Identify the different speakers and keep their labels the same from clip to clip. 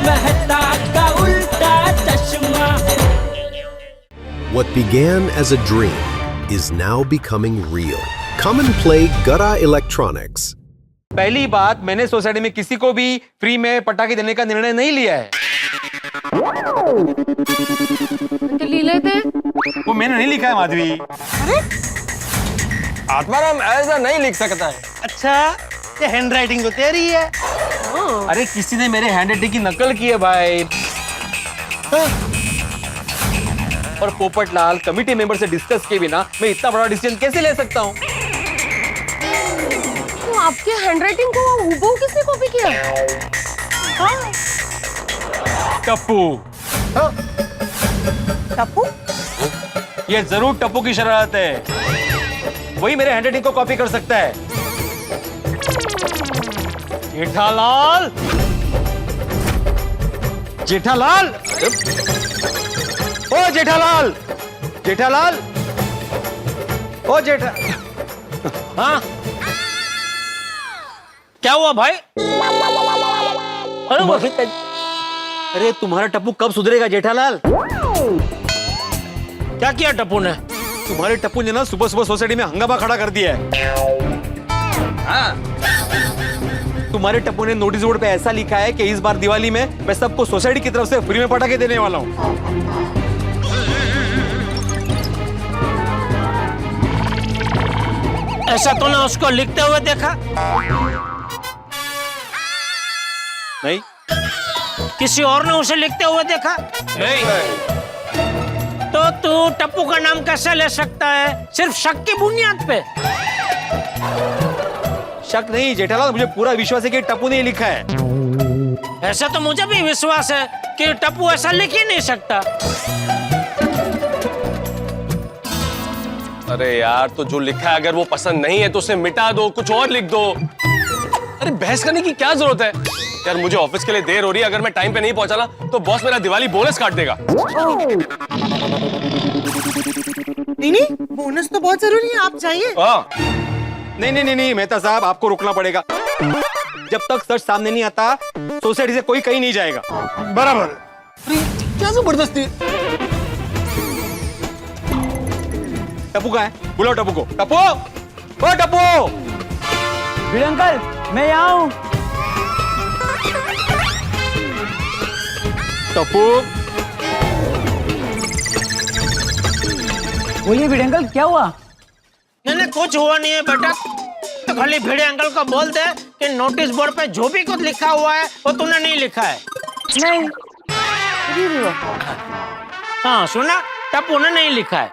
Speaker 1: मेहता का उल्टा चश्मा।
Speaker 2: What began as a dream is now becoming real. Come and play Gada Electronics.
Speaker 3: पहली बात, मैंने सोसाइटी में किसी को भी फ्री में पटाखे देने का निर्णय नहीं लिया है।
Speaker 4: तो ले लेते।
Speaker 3: वो मैंने नहीं लिखा है माधवी।
Speaker 4: अरे
Speaker 5: आत्माराम ऐसा नहीं लिख सकता है।
Speaker 6: अच्छा, ये हैंडराइटिंग तो तेरी है।
Speaker 3: अरे किसी ने मेरे हैंडराइटिंग की नकल की है भाई। और पोपटलाल, कमिटी मेंबर से डिस्कस किए बिना मैं इतना बड़ा डिसीजन कैसे ले सकता हूँ?
Speaker 4: तो आपके हैंडराइटिंग को हूबहू किसने कॉपी किया? हाँ।
Speaker 3: टप्पू।
Speaker 4: टप्पू?
Speaker 3: ये जरूर टप्पू की शरारत है। वही मेरे हैंडराइटिंग को कॉपी कर सकता है। जेठालाल, जेठालाल, ओ जेठालाल, जेठालाल, ओ जेठा, हाँ
Speaker 6: क्या हुआ भाई?
Speaker 3: अरे तुम्हारा टप्पू कब सुधरेगा जेठालाल?
Speaker 6: क्या किया टप्पू ने?
Speaker 3: तुम्हारे टप्पू ने ना सुबह सुबह सोसाइटी में हंगामा खड़ा कर दिया है। हाँ। तुम्हारे टप्पू ने नोटिस बोर्ड पे ऐसा लिखा है कि इस बार दिवाली में मैं सबको सोसाइटी की तरफ से फ्री में पटाखे देने वाला हूँ।
Speaker 6: ऐसा तो ना उसको लिखते हुए देखा?
Speaker 3: नहीं।
Speaker 6: किसी और ने उसे लिखते हुए देखा?
Speaker 3: नहीं।
Speaker 6: तो तू टप्पू का नाम कैसे ले सकता है? सिर्फ शक की बुनियाद पे?
Speaker 3: शक नहीं जेठालाल, मुझे पूरा विश्वास है कि टप्पू ने लिखा है।
Speaker 6: ऐसा तो मुझे भी विश्वास है कि टप्पू ऐसा लिख ही नहीं सकता।
Speaker 5: अरे यार, तो जो लिखा है अगर वो पसंद नहीं है तो उसे मिटा दो, कुछ और लिख दो। अरे बहस करने की क्या जरूरत है यार? मुझे ऑफिस के लिए देर हो रही है, अगर मैं टाइम पे नहीं पहुंचा ना तो बॉस मेरा दिवाली बोनस काट देगा।
Speaker 7: नहीं, बोनस तो बहुत जरूरी है, आप जाइए।
Speaker 3: नहीं नहीं नहीं नहीं मेहता साहब, आपको रुकना पड़ेगा। जब तक सच सामने नहीं आता सोसाइटी से कोई कहीं नहीं जाएगा।
Speaker 5: बराबर। क्या जबरदस्ती?
Speaker 3: टप्पू कहाँ है? बुलाओ टप्पू को। टप्पू, ओ टप्पू।
Speaker 8: भिड़े अंकल, मैं यहाँ हूँ।
Speaker 3: टप्पू,
Speaker 8: बोलिए भिड़े अंकल, क्या हुआ?
Speaker 6: नहीं कुछ हुआ नहीं है बेटा। तो खाली भिड़े अंकल को बोल दे कि नोटिस बोर्ड पे जो भी कुछ लिखा हुआ है वो तूने नहीं लिखा है।
Speaker 8: नहीं।
Speaker 6: हाँ सुना, टप्पू ने नहीं लिखा है।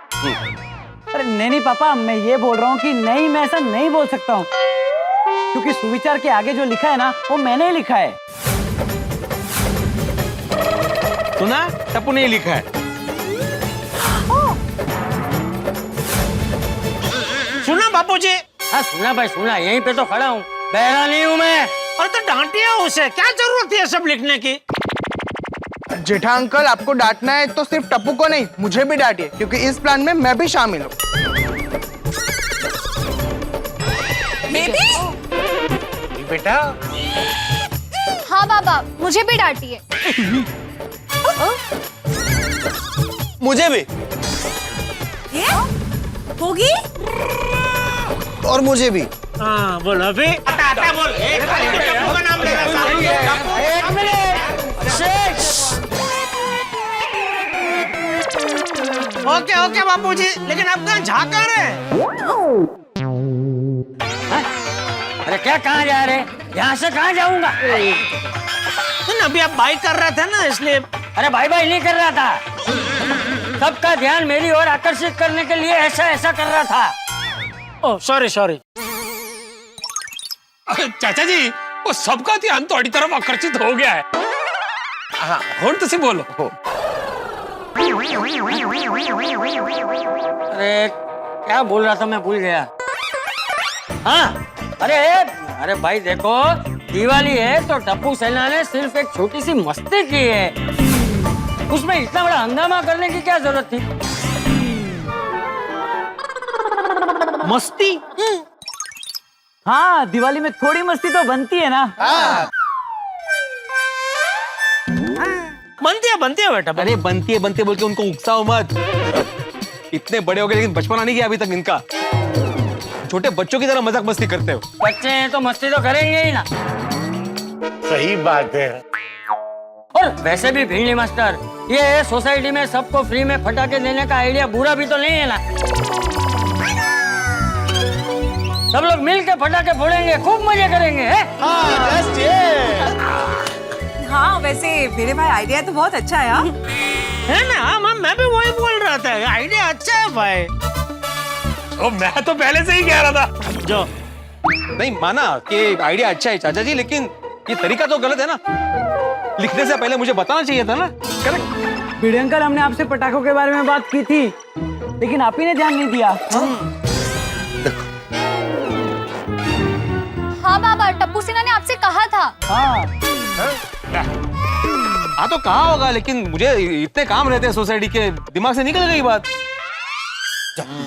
Speaker 8: अरे नहीं पापा, मैं ये बोल रहा हूँ कि नहीं, मैं ऐसा नहीं बोल सकता हूँ, क्योंकि सुविचार के आगे जो लिखा है ना वो मैंने ही लिखा है।
Speaker 3: सुना, टप्पू ने लिखा है।
Speaker 6: सुना बापूजी?
Speaker 8: हाँ सुना भाई सुना, यहीं पे तो खड़ा हूँ, बहरा नहीं हूँ मैं।
Speaker 6: और तो डांटिया उसे, क्या जरूरत है सब लिखने की?
Speaker 7: जेठा अंकल, आपको डांटना है तो सिर्फ टप्पू को नहीं, मुझे भी डांटिए, क्योंकि इस प्लान में मैं भी शामिल हूँ।
Speaker 6: बेटा।
Speaker 4: हाँ बाबा, मुझे भी डांटिए।
Speaker 5: मुझे भी।
Speaker 4: होगी?
Speaker 5: और मुझे भी।
Speaker 6: हाँ बोल अभी। आता बोल। टप्पू का नाम ले रहा ओके ओके बापूजी, लेकिन आप कहाँ झाँका रहे?
Speaker 8: अरे क्या, कहाँ जा रहे? यहाँ से कहाँ जाऊंगा?
Speaker 6: अभी आप बाई कर रहे थे ना, इसलिए।
Speaker 8: अरे भाई नहीं कर रहा था, सबका ध्यान मेरी ओर आकर्षित करने के लिए ऐसा कर रहा था।
Speaker 6: Oh sorry.
Speaker 5: चाचा जी, वो सबका ध्यान थोड़ी तरफ आकर्षित हो गया है। हाँ, और तुसी बोलो।
Speaker 8: अरे क्या बोल रहा था, मैं भूल गया। हाँ, अरे भाई देखो, दिवाली है तो टप्पू सेना ने सिर्फ एक छोटी सी मस्ती की है, उसमें इतना बड़ा हंगामा करने की क्या जरूरत थी?
Speaker 6: मस्ती?
Speaker 8: हाँ, दिवाली में थोड़ी मस्ती तो बनती है ना।
Speaker 6: बनती है बेटा?
Speaker 3: अरे बनती है बोल के उनको उकसाओ मत। इतने बड़े हो गए लेकिन बचपना नहीं किया अभी तक इनका। छोटे बच्चों की तरह मजाक मस्ती करते हो।
Speaker 8: बच्चे हैं तो मस्ती तो करेंगे ही ना।
Speaker 6: सही बात है।
Speaker 8: और वैसे भी भिड़नी मास्टर, ये सोसाइटी में सबको फ्री में फटाके देने का आइडिया बुरा भी तो नहीं है ना। सब लोग मिल के फटाके फोड़ेंगे, खूब मजे करेंगे, है?
Speaker 9: हाँ वैसे मेरे भाई आइडिया तो बहुत अच्छा है। हाँ
Speaker 6: है ना? हाँ मैं भी वही बोल रहा था, आइडिया अच्छा है भाई।
Speaker 5: मैं तो पहले से ही कह रहा था।
Speaker 6: जो
Speaker 3: नहीं माना कि आइडिया अच्छा है चाचा जी, लेकिन ये तरीका तो गलत है ना। लिखने से पहले मुझे बताना चाहिए था ना। करेक्ट।
Speaker 10: भिड़े अंकल, हमने आपसे पटाखों के बारे में बात की थी, लेकिन आप ही ने ध्यान नहीं दिया।
Speaker 11: हाँ बाबा, टप्पू सिन्हा ने आपसे कहा था।
Speaker 3: हाँ तो कहा होगा, लेकिन मुझे इतने काम रहते हैं सोसाइटी के, दिमाग से निकल गई बात।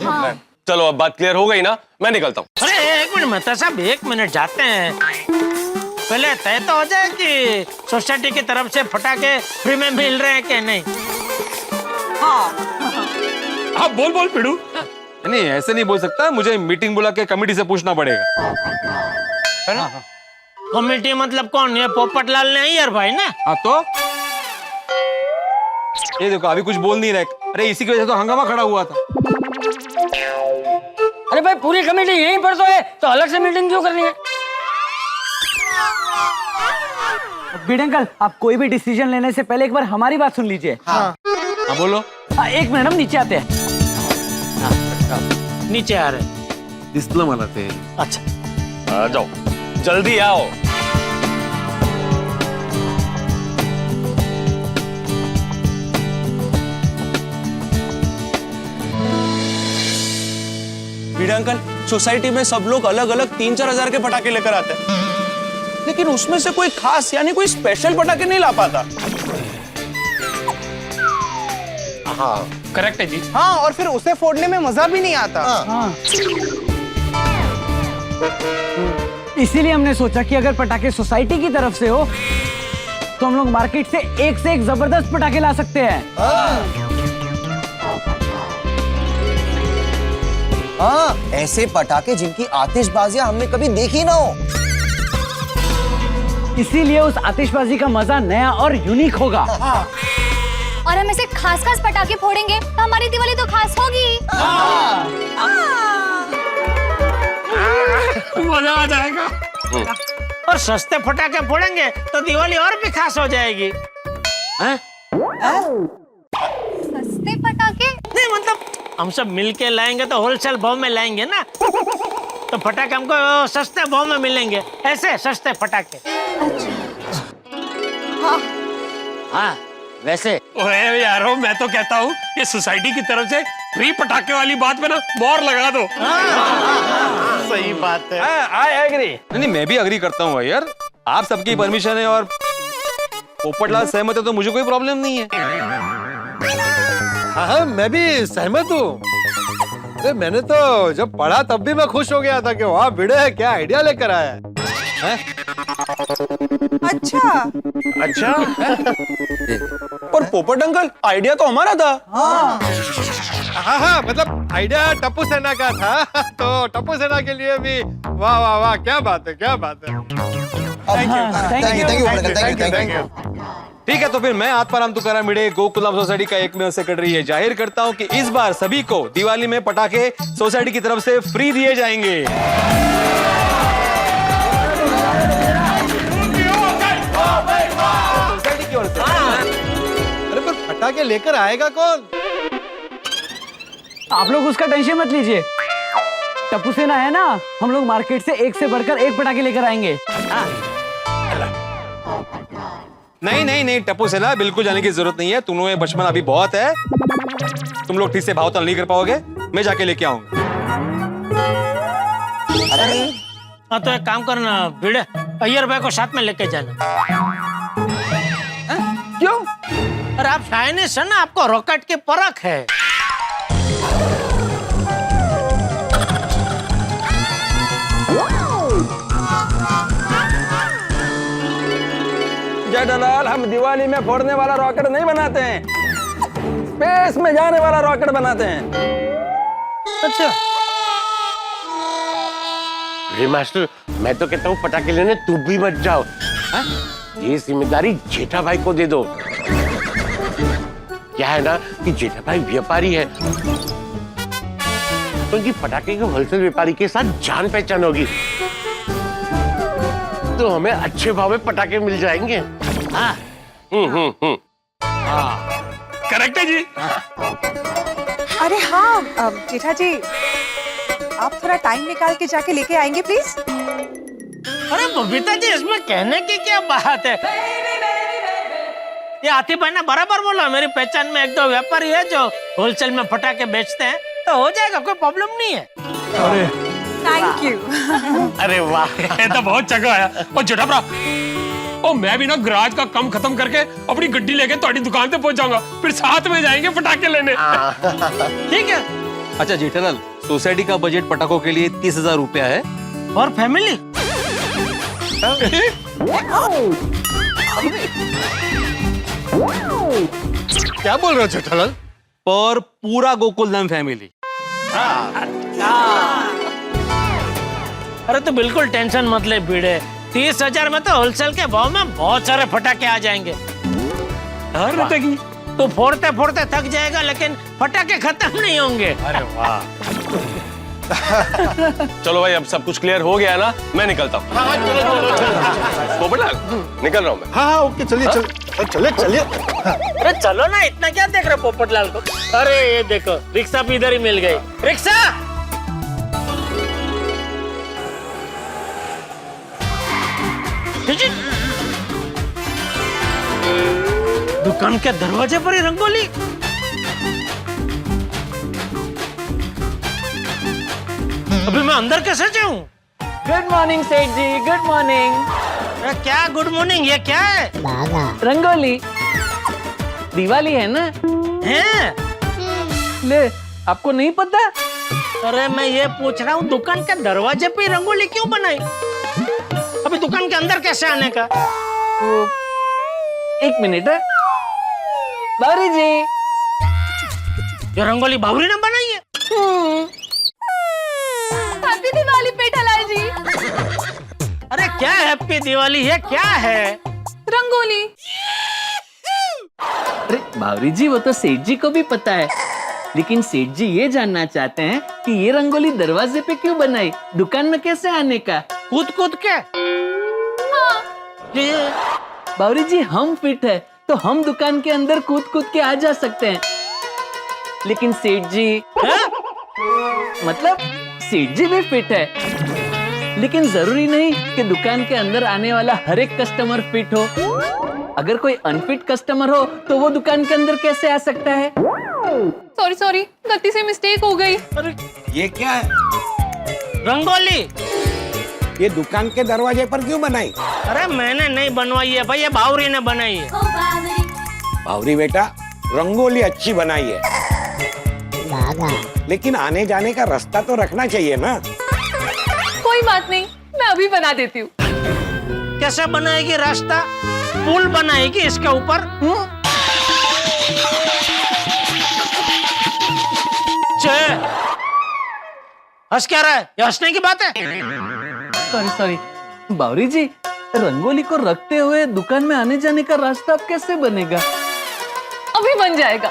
Speaker 11: हाँ।
Speaker 5: चलो अब बात क्लियर हो गई ना, मैं निकलता हूँ।
Speaker 6: अरे एक मिनट मेहता साहब, 1 मिनट जाते हैं। पहले तय तो हो जाए कि सोसाइटी की तरफ से फटाके फ्री में मिल रहे हैं कि नहीं।
Speaker 5: हाँ बोल पिड़ू।
Speaker 3: नहीं ऐसे नहीं बोल सकता, मुझे मीटिंग बुला के कमेटी से पूछना पड़ेगा।
Speaker 6: है ना? कमेटी मतलब कौन? ये पोपटलाल ने यार भाई ना।
Speaker 3: हाँ तो ये देखो अभी कुछ बोल नहीं रहे। अरे इसी की वजह से तो हंगामा खड़ा हुआ था।
Speaker 8: अरे भाई पूरी कमेटी यहीं पर तो है, तो अलग से मीटिंग क्यों करनी है?
Speaker 10: भिड़े अंकल, आप कोई भी डिसीजन लेने से पहले एक बार हमारी बात सुन लीजिए।
Speaker 3: हाँ बोलो।
Speaker 10: 1 मिनट, हम नीचे आते हैं।
Speaker 6: नीचे आ रहे।
Speaker 3: दिसलं मला ते।
Speaker 6: अच्छा
Speaker 5: आ जाओ, जल्दी आओ।
Speaker 7: भिड़े अंकल, सोसाइटी में सब लोग अलग अलग 3-4 हजार के पटाखे लेकर आते हैं, लेकिन उसमें से कोई खास यानी कोई स्पेशल पटाखे नहीं ला पाता।
Speaker 5: हाँ करेक्ट है जी।
Speaker 7: हाँ, और फिर उसे फोड़ने में मजा भी नहीं आता।
Speaker 10: इसीलिए हमने सोचा कि अगर पटाखे सोसाइटी की तरफ से हो तो हम लोग मार्केट से एक जबरदस्त पटाखे ला सकते हैं।
Speaker 12: हाँ, ऐसे पटाखे जिनकी आतिशबाजियां हमने कभी देखी ना हो।
Speaker 10: इसीलिए उस आतिशबाजी का मजा नया और यूनिक होगा।
Speaker 11: और हम ऐसे खास पटाखे फोड़ेंगे तो हमारी दिवाली तो खास होगी।
Speaker 5: मजा आ जाएगा।
Speaker 6: और सस्ते फटाके फोड़ेंगे तो दिवाली और भी खास हो जाएगी।
Speaker 11: सस्ते पटाखे?
Speaker 6: नहीं मतलब हम सब मिलके लाएंगे तो होलसेल भाव में लाएंगे ना, तो फटाके हमको सस्ते भाव में मिलेंगे। ऐसे सस्ते फटाके।
Speaker 8: हाँ वैसे
Speaker 5: ओए यारो, मैं तो कहता हूँ ये सोसाइटी की तरफ से फ्री पटाखे वाली बात में ना मोहर लगा दो।
Speaker 6: सही बात है।
Speaker 3: I agree. नहीं मैं भी अग्री करता हूँ यार, आप सबकी परमिशन है और पोपटलाल सहमत है तो मुझे कोई प्रॉब्लम नहीं है।
Speaker 13: हाँ मैं भी सहमत हूँ। अरे मैंने तो जब पढ़ा तब भी मैं खुश हो गया था कि वाह भिड़े क्या आइडिया लेकर आया है।
Speaker 7: अच्छा और पोपट अंकल, आइडिया तो हमारा था।
Speaker 13: हाँ मतलब आइडिया टप्पू सेना का था, तो टप्पू सेना के लिए भी वाह वाह वाह, क्या बात है, क्या बात है।
Speaker 12: Thank you.
Speaker 3: ठीक है तो फिर मैं आत्माराम तुकाराम भिड़े गोकुलम सोसाइटी का एकमेव सेक्रेटरी ये जाहिर करता हूँ कि इस बार सभी को दिवाली में पटाखे सोसाइटी की तरफ से फ्री दिए जाएंगे। सोसाइटी की ओर से।
Speaker 13: अरे पर पटाखे लेकर आएगा कौन?
Speaker 10: आप लोग उसका टेंशन मत लीजिए, टप्पू सेना है ना, हम लोग मार्केट से एक से बढ़कर एक पटाखे लेकर आएंगे।
Speaker 3: नहीं टप्पू सेना, बिल्कुल जाने की जरूरत नहीं है। तुम्हें बचपन अभी बहुत है, तुम लोग ठीक से भावताल नहीं कर पाओगे, मैं जाके लेके आऊंगा।
Speaker 6: हाँ तो एक काम करना भिड़े, अय्यर भाई को साथ में लेके जाना।
Speaker 7: क्यों?
Speaker 6: अरे आप साइंटिस्ट है ना, आपको रॉकेट की परख है।
Speaker 7: जेठालाल, हम दिवाली में फोड़ने वाला रॉकेट नहीं बनाते हैं, स्पेस में जाने वाला रॉकेट बनाते हैं।
Speaker 6: अच्छा
Speaker 5: अरे मास्टर, मैं तो कहता हूँ पटाखे लेने तू भी मत जाओ। हाँ? ये जिम्मेदारी जेठा भाई को दे दो। क्या है ना कि जेठा भाई व्यापारी है, तो उनकी पटाखे के होलसेल व्यापारी के साथ जान पहचान होगी, तो हमें अच्छे भाव में पटाखे मिल जाएंगे। हाँ।
Speaker 3: करेक्ट है जी।
Speaker 9: अरे हाँ जेठा जी, आप थोड़ा टाइम निकाल के जाके लेके आएंगे प्लीज।
Speaker 6: अरे बबीता जी, इसमें कहने की क्या बात है? ये आतिफ भाई ने बराबर बोला, मेरी पहचान में एक दो व्यापारी है जो होलसेल में पटाखे बेचते हैं, तो हो जाएगा, कोई प्रॉब्लम नहीं है।
Speaker 3: अरे
Speaker 9: थैंक यू।
Speaker 5: अरे वाह,
Speaker 3: ये तो बहुत जगह आया। और जेठा भरा, ओ मैं भी ना गराज का काम खत्म करके अपनी गड्डी लेके तुम्हारी दुकान पे पहुंच जाऊंगा, फिर साथ में जाएंगे पटाखे लेने।
Speaker 6: ठीक है।
Speaker 3: अच्छा जेठालाल, सोसाइटी का बजट पटाखों के लिए 30,000 रुपया है।
Speaker 6: और फैमिली?
Speaker 13: क्या बोल रहे हो जेठालाल?
Speaker 3: पर पूरा गोकुलधाम फैमिली।
Speaker 6: अरे तो बिल्कुल टेंशन मत ले भिड़े, 30,000 में तो होलसेल के भाव में बहुत सारे पटाखे आ जाएंगे। तो फोड़ते फोड़ते थक जाएगा, लेकिन पटाखे खत्म नहीं होंगे।
Speaker 3: अरे वाह।
Speaker 5: चलो भाई, अब सब कुछ क्लियर हो गया ना, मैं निकलता हूँ। पोपटलाल, निकल रहा हूँ मैं।
Speaker 13: हाँ ओके, चलिए चलिए।
Speaker 6: अरे चलो ना, इतना क्या देख रहे पोपटलाल को? अरे ये देखो, रिक्शा भी इधर ही मिल गई। रिक्शा! दुकान के दरवाजे पर ही रंगोली। अभी मैं अंदर कैसे जाऊं?
Speaker 10: गुड मॉर्निंग सेठ जी, गुड मॉर्निंग।
Speaker 6: अरे क्या गुड मॉर्निंग, ये क्या है?
Speaker 10: रंगोली, दिवाली है ना?
Speaker 6: हैं?
Speaker 10: ले, आपको नहीं पता?
Speaker 6: अरे मैं ये पूछ रहा हूँ, दुकान के दरवाजे पे रंगोली क्यों बनाई? अभी दुकान के अंदर कैसे आने का?
Speaker 10: एक मिनट है। बावरी जी,
Speaker 6: ये रंगोली बावरी ने बनाई है?
Speaker 11: हैप्पी दिवाली पेठालाल जी।
Speaker 6: अरे क्या हैप्पी दिवाली, ये क्या है?
Speaker 11: रंगोली।
Speaker 10: अरे बावरी जी, वो तो सेठ जी को भी पता है, लेकिन सेठ जी ये जानना चाहते हैं कि ये रंगोली दरवाजे पे क्यों बनाई, दुकान में कैसे आने का?
Speaker 6: कूद कूद के?
Speaker 11: हाँ।
Speaker 10: बावरी जी, हम फिट है तो हम दुकान के अंदर कूद कूद के आ जा सकते हैं, लेकिन सेठ जी मतलब सेठ जी भी फिट है, लेकिन जरूरी नहीं कि दुकान के अंदर आने वाला हर एक कस्टमर फिट हो। अगर कोई अनफिट कस्टमर हो तो वो दुकान के अंदर कैसे आ सकता है?
Speaker 11: सॉरी, गलती से मिस्टेक हो गई।
Speaker 6: अरे
Speaker 7: ये क्या है?
Speaker 6: रंगोली।
Speaker 7: ये दुकान के दरवाजे पर क्यों बनाई?
Speaker 6: अरे मैंने नहीं बनवाई है भाई, ये बावरी ने बनाई है।
Speaker 7: बावरी बेटा, रंगोली अच्छी बनाई है, लेकिन आने जाने का रास्ता तो रखना चाहिए ना।
Speaker 11: कोई बात नहीं, मैं अभी बना देती हूँ।
Speaker 6: कैसे बनाएगी रास्ता? पुल बनाएगी इसके ऊपर? हंस क्या रहा है? ये हंसने की बात है?
Speaker 10: सॉरी बावरी जी, रंगोली को रखते हुए दुकान में आने जाने का रास्ता अब कैसे बनेगा?
Speaker 11: अभी बन जाएगा।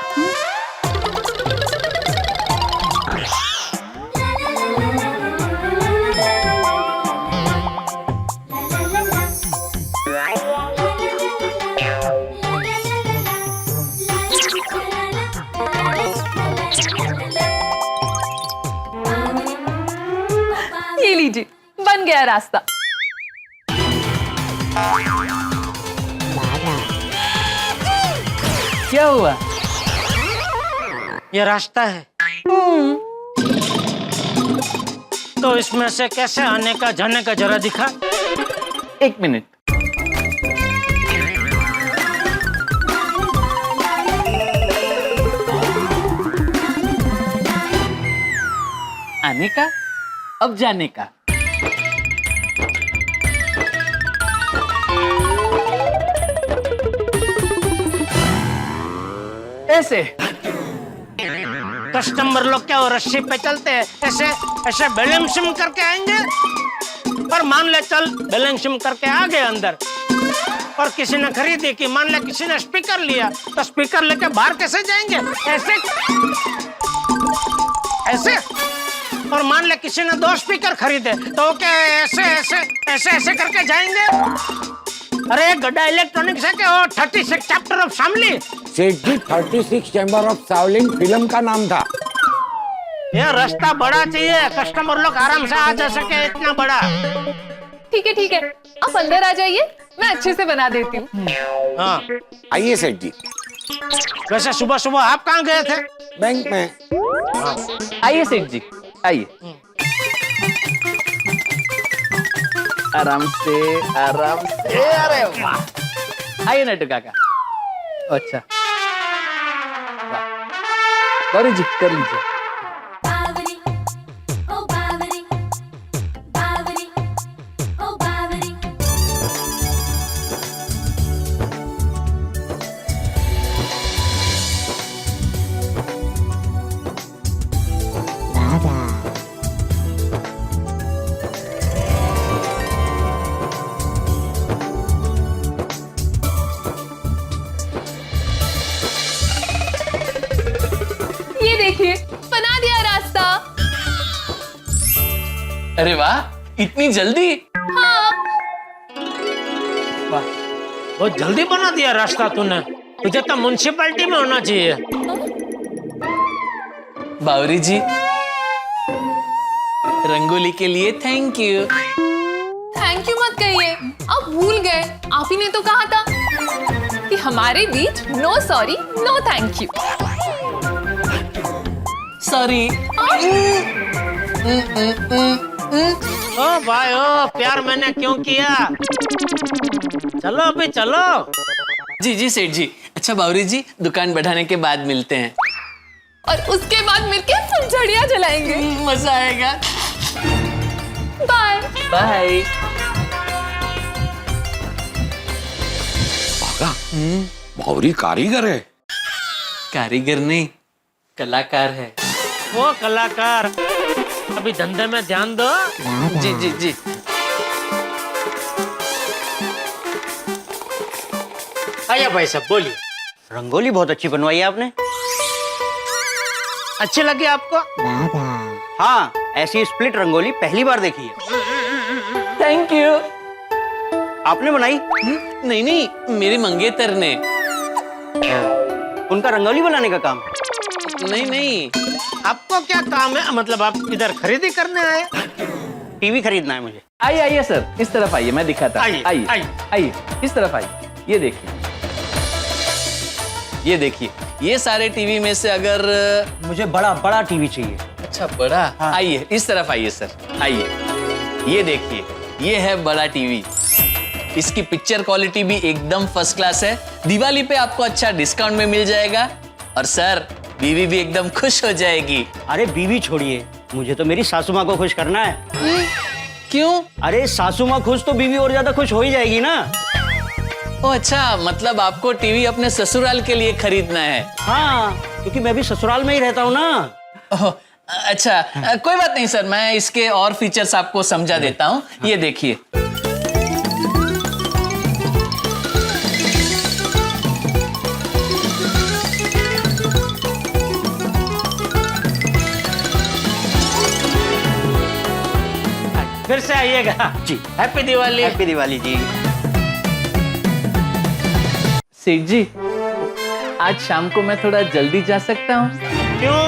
Speaker 11: ये लीजिए, बन गया रास्ता।
Speaker 10: क्या हुआ?
Speaker 6: ये रास्ता है तो इसमें से कैसे आने का जाने का जरा दिखा।
Speaker 10: एक मिनट। आने का, अब जाने का। ऐसे।
Speaker 6: कस्टमर लोग क्या वो रस्सी पे चलते हैं, ऐसे ऐसे बैलेंसिंग करके आएंगे। पर मान ले चल बैलेंसिंग करके आ गए अंदर, और किसी ने खरीदी कि मान ले किसी ने स्पीकर लिया, तो स्पीकर लेके बाहर कैसे जाएंगे? ऐसे ऐसे। और मान ले किसी ने 2 स्पीकर खरीदे, तो क्या ऐसे ऐसे ऐसे ऐसे करके जाएंगे? अरे गड्ढा इलेक्ट्रॉनिक्स है क्या? वो 36 चैप्टर ऑफ शामली।
Speaker 14: सेठ जी 36 चैम्बर ऑफ सावलिंग फिल्म का नाम था।
Speaker 6: ये रास्ता बड़ा चाहिए, कस्टमर लोग आराम से आ जा सके, इतना बड़ा।
Speaker 4: ठीक है, आप अंदर आ जाइए, मैं अच्छे से बना देती हूँ।
Speaker 6: हाँ
Speaker 14: आइए सेठ जी।
Speaker 6: वैसे सुबह सुबह आप कहाँ गए थे?
Speaker 14: बैंक में।
Speaker 10: आइए सेठ जी, आइए। आराम से, आराम से। अरे वाह, आइए नटू काका। अच्छा, गौरी जी कर लीजिए।
Speaker 4: देखिए बना दिया रास्ता।
Speaker 10: अरे वाह, इतनी जल्दी?
Speaker 4: हाँ।
Speaker 6: वाह, बहुत जल्दी बना दिया रास्ता तूने। तुझे तो म्युनिसिपैलिटी में होना चाहिए।
Speaker 10: बावरी जी, रंगोली के लिए थैंक यू।
Speaker 4: थैंक यू मत कहिए, आप भूल गए। आप ही ने तो कहा था कि हमारे बीच no sorry no thank you.
Speaker 10: Sorry.
Speaker 6: ओ भाई ओ, प्यार मैंने क्यों किया? चलो अभी चलो।
Speaker 10: जी जी सेठ जी। अच्छा बावरी जी, दुकान बढ़ाने के बाद मिलते हैं।
Speaker 4: और उसके बाद मिलके फुलझड़ियाँ जलाएंगे।
Speaker 10: मजा आएगा।
Speaker 4: Bye
Speaker 10: bye.
Speaker 14: बावरी कारीगर है।
Speaker 10: कारीगर नहीं, कलाकार है।
Speaker 6: वो कलाकार, अभी धंधे में ध्यान दो।
Speaker 10: जी जी जी।
Speaker 6: आइए भाई साहब बोलिए।
Speaker 8: रंगोली बहुत अच्छी बनवाई है आपने।
Speaker 6: अच्छी लगी आपको?
Speaker 8: हाँ, ऐसी स्प्लिट रंगोली पहली बार देखी है।
Speaker 10: Thank you.
Speaker 8: आपने बनाई?
Speaker 10: नहीं नहीं, मेरे मंगेतर ने।
Speaker 8: उनका रंगोली बनाने का काम?
Speaker 10: नहीं नहीं।
Speaker 6: आपको क्या काम है? मतलब आप इधर खरीदी करने आए?
Speaker 8: टीवी खरीदना है मुझे।
Speaker 10: आइए आइए सर, इस तरफ आइए, मैं दिखाता हूँ।
Speaker 6: आइए,
Speaker 10: आइए
Speaker 6: आइए।
Speaker 10: आइए, इस तरफ आइए। ये देखिए, ये देखिए, ये सारे टीवी में से अगर
Speaker 8: मुझे बड़ा बड़ा टीवी चाहिए।
Speaker 10: अच्छा बड़ा? हाँ। आइए इस तरफ आइए सर, आइए। ये देखिए, ये है बड़ा टीवी। इसकी पिक्चर क्वालिटी भी एकदम फर्स्ट क्लास है। दिवाली पे आपको अच्छा डिस्काउंट में मिल जाएगा। और सर, बीवी भी एकदम खुश हो जाएगी।
Speaker 8: अरे बीवी छोड़िए, मुझे तो मेरी सासू माँ को खुश करना है।
Speaker 10: क्यों?
Speaker 8: अरे सासू माँ खुश तो बीवी और ज्यादा खुश हो ही जाएगी ना।
Speaker 10: ओ अच्छा, मतलब आपको टीवी अपने ससुराल के लिए खरीदना है?
Speaker 8: हाँ, क्योंकि मैं भी ससुराल में ही रहता हूँ ना।
Speaker 10: ओह, अच्छा, कोई बात नहीं सर, मैं इसके और फीचर्स आपको समझा देता हूँ। ये देखिए,
Speaker 6: फिर से आइएगा
Speaker 8: जी।
Speaker 6: हैप्पी दिवाली।
Speaker 8: हैप्पी दिवाली जी।
Speaker 10: सेठ जी, आज शाम को मैं थोड़ा जल्दी जा सकता हूँ?
Speaker 6: क्यों?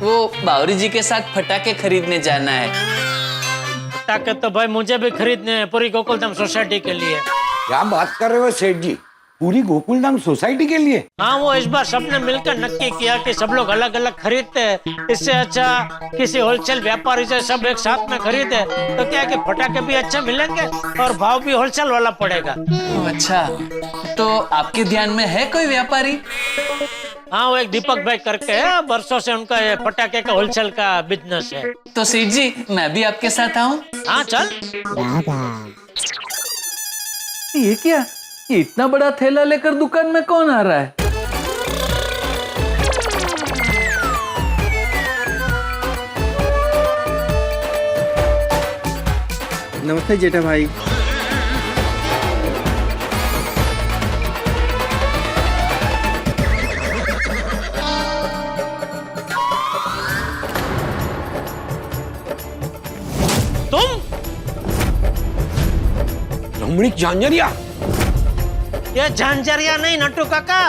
Speaker 10: वो बावरी जी के साथ फटाके खरीदने जाना है।
Speaker 6: फटाके तो भाई मुझे भी खरीदने हैं, पूरी गोकुलधाम सोसाइटी के लिए।
Speaker 14: क्या बात कर रहे हो सेठ जी? पूरी गोकुलधाम सोसाइटी के लिए?
Speaker 6: हाँ, वो इस बार सबने मिलकर नक्की किया कि सब लोग अलग अलग खरीदते हैं। इससे अच्छा किसी होलसेल व्यापारी से सब एक साथ में खरीदे तो क्या है कि फटाके भी अच्छे मिलेंगे और भाव भी होलसेल वाला पड़ेगा।
Speaker 10: अच्छा, तो आपके ध्यान में है कोई व्यापारी?
Speaker 6: हाँ, वो एक दीपक भाई करके है, बरसों से उनका ये फटाके का होलसेल का बिजनेस है।
Speaker 10: तो सेठ जी, मैं भी आपके साथ आऊँ?
Speaker 6: हाँ चल।
Speaker 10: ये क्या? ये इतना बड़ा थैला लेकर दुकान में कौन आ रहा है?
Speaker 15: नमस्ते जेठा भाई।
Speaker 6: तुम
Speaker 14: रमणीक झांझरिया?
Speaker 6: ये झांझरिया नहीं नट्टू काका,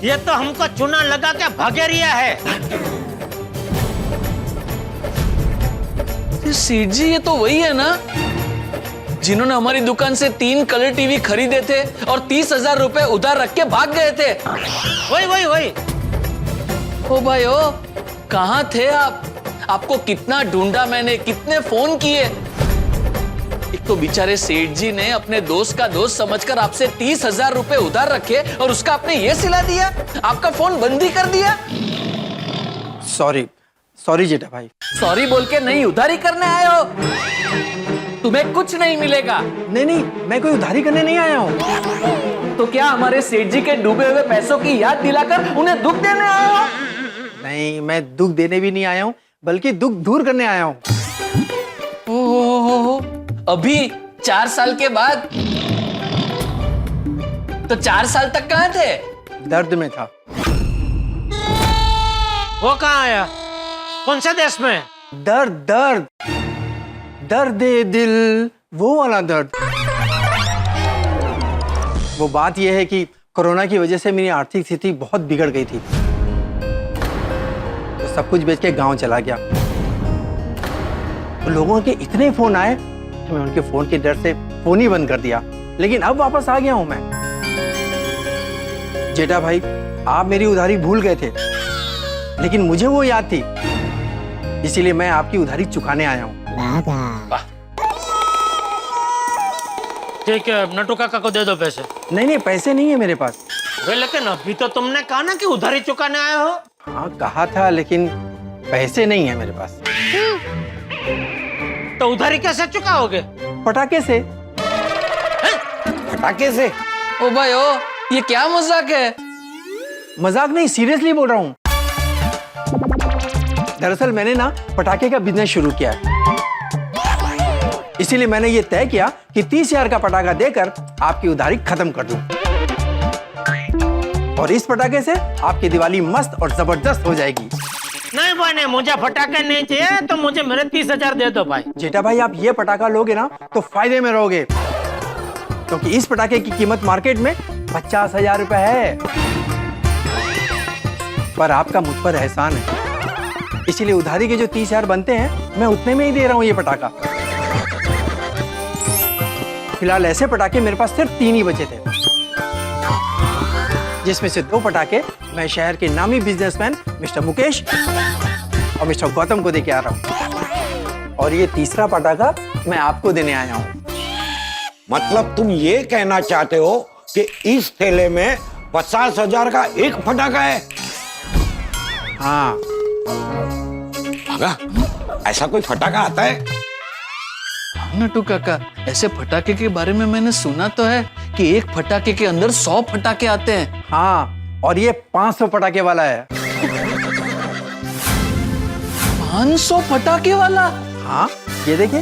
Speaker 6: ये तो हमको चूना लगा के भगेरिया है।
Speaker 10: सेठ जी, ये तो वही है ना जिन्होंने हमारी दुकान से 3 कलर टीवी खरीदे थे और 30,000 रुपए उधार रख के भाग गए थे।
Speaker 6: वही वही वही।
Speaker 10: ओ भाई ओ, कहाँ थे आप? आपको कितना ढूंढा मैंने, कितने फोन किए। एक तो बेचारे सेठ जी ने अपने दोस्त का दोस्त समझकर आपसे 30,000 रुपए उधार रखे और उसका आपने ये सिला दिया, आपका फोन बंद ही कर दिया।
Speaker 15: सॉरी जेठा भाई।
Speaker 10: सॉरी बोल के नहीं, उधारी करने आए हो। तुम्हें कुछ नहीं मिलेगा।
Speaker 15: नहीं, मैं कोई उधारी करने नहीं आया हूँ।
Speaker 10: तो क्या हमारे सेठ जी के डूबे हुए पैसों की याद दिलाकर उन्हें दुख देने आए हो?
Speaker 15: नहीं, मैं दुख देने भी नहीं आया हूँ, बल्कि दुख दूर करने आया हूँ।
Speaker 10: ओहो, अभी 4 साल के बाद? तो 4 साल तक कहाँ थे?
Speaker 15: दर्द में था।
Speaker 6: वो कहाँ आया? कौन से देश में?
Speaker 15: दर्द दे दिल, वो वाला दर्द। वो बात यह है कि कोरोना की वजह से मेरी आर्थिक स्थिति बहुत बिगड़ गई थी, तो सब कुछ बेच के गांव चला गया। तो लोगों के इतने फोन आए कि मैं उनके फोन के डर से फोन ही बंद कर दिया। लेकिन अब वापस आ गया हूं मैं। जेठा भाई, आप मेरी उधारी भूल गए थे, लेकिन मुझे वो याद थी, इसीलिए मैं आपकी उधारी चुकाने आया हूँ।
Speaker 6: ठीक है, नट्टू काका को दे दो पैसे।
Speaker 15: नहीं, पैसे नहीं है मेरे पास।
Speaker 6: लेकिन अभी तो तुमने कहा ना कि उधारी चुकाने आए हो।
Speaker 15: हाँ, कहा था, लेकिन पैसे नहीं है मेरे पास।
Speaker 6: तो उधारी कैसे चुकाओगे?
Speaker 15: पटाखे से।
Speaker 14: पटाखे से?
Speaker 10: ओ भाई ओ, ये क्या मजाक है?
Speaker 15: मजाक नहीं, सीरियसली बोल रहा हूँ। दरअसल मैंने ना पटाखे का बिजनेस शुरू किया है, इसीलिए मैंने ये तय किया कि 30,000 का पटाखा देकर आपकी उधारी खत्म कर दूं। और इस पटाखे से आपकी दिवाली मस्त और जबरदस्त हो जाएगी।
Speaker 6: नहीं भाई, नहीं, मुझे पटाखे नहीं चाहिए, तो मुझे मेरे 30,000 दे दो भाई।
Speaker 15: जेठा भाई, आप ये पटाखा लोगे ना तो फायदे में रहोगे, क्योंकि इस पटाखे की कीमत मार्केट में 50,000 रुपए है। पर आपका मुझ पर एहसान है, इसीलिए उधारी के जो 30,000 बनते हैं, मैं उतने में ही दे रहा हूं ये पटाखा। फिलहाल ऐसे पटाखे मेरे पास सिर्फ 3 ही बचे थे, जिसमें से 2 पटाखे मैं शहर के नामी बिजनेसमैन मिस्टर मुकेश और मिस्टर गौतम को देके आ रहा हूं, और ये तीसरा पटाखा मैं आपको देने आया हूं।
Speaker 14: मतलब तुम ये कहना चाहते हो कि इस थैले में 50,000 का एक पटाखा है?
Speaker 15: हाँ।
Speaker 14: भागा, ऐसा कोई पटाखा आता है?
Speaker 10: नट्टू काका, ऐसे पटाखे के बारे में मैंने सुना तो है कि एक पटाखे के अंदर 100 पटाखे आते हैं।
Speaker 15: हाँ, और ये 500 पटाखे वाला है।
Speaker 10: 500 पटाखे वाला?
Speaker 15: हाँ, ये देखिए।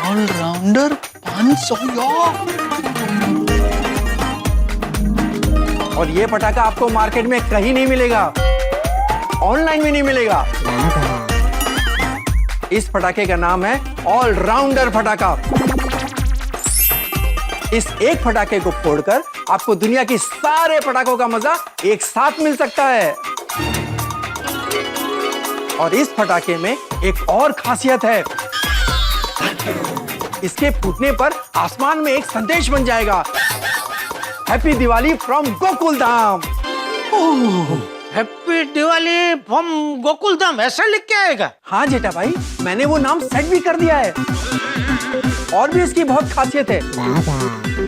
Speaker 10: ऑलराउंडर 500 यार।
Speaker 15: और ये पटाखा आपको मार्केट में कहीं नहीं मिलेगा, ऑनलाइन भी नहीं मिलेगा। इस पटाखे का नाम है ऑलराउंडर पटाखा। इस एक पटाखे को फोड़कर आपको दुनिया की सारे पटाखों का मजा एक साथ मिल सकता है। और इस पटाखे में एक और खासियत है, इसके फूटने पर आसमान में एक संदेश बन जाएगा, happy Diwali from Gokul Dham.
Speaker 6: Happy Diwali from Gokul Dham, ऐसा लिख के आएगा?
Speaker 15: हाँ जेठा भाई, मैंने वो नाम सेट भी कर दिया है। और भी इसकी बहुत खासियत है,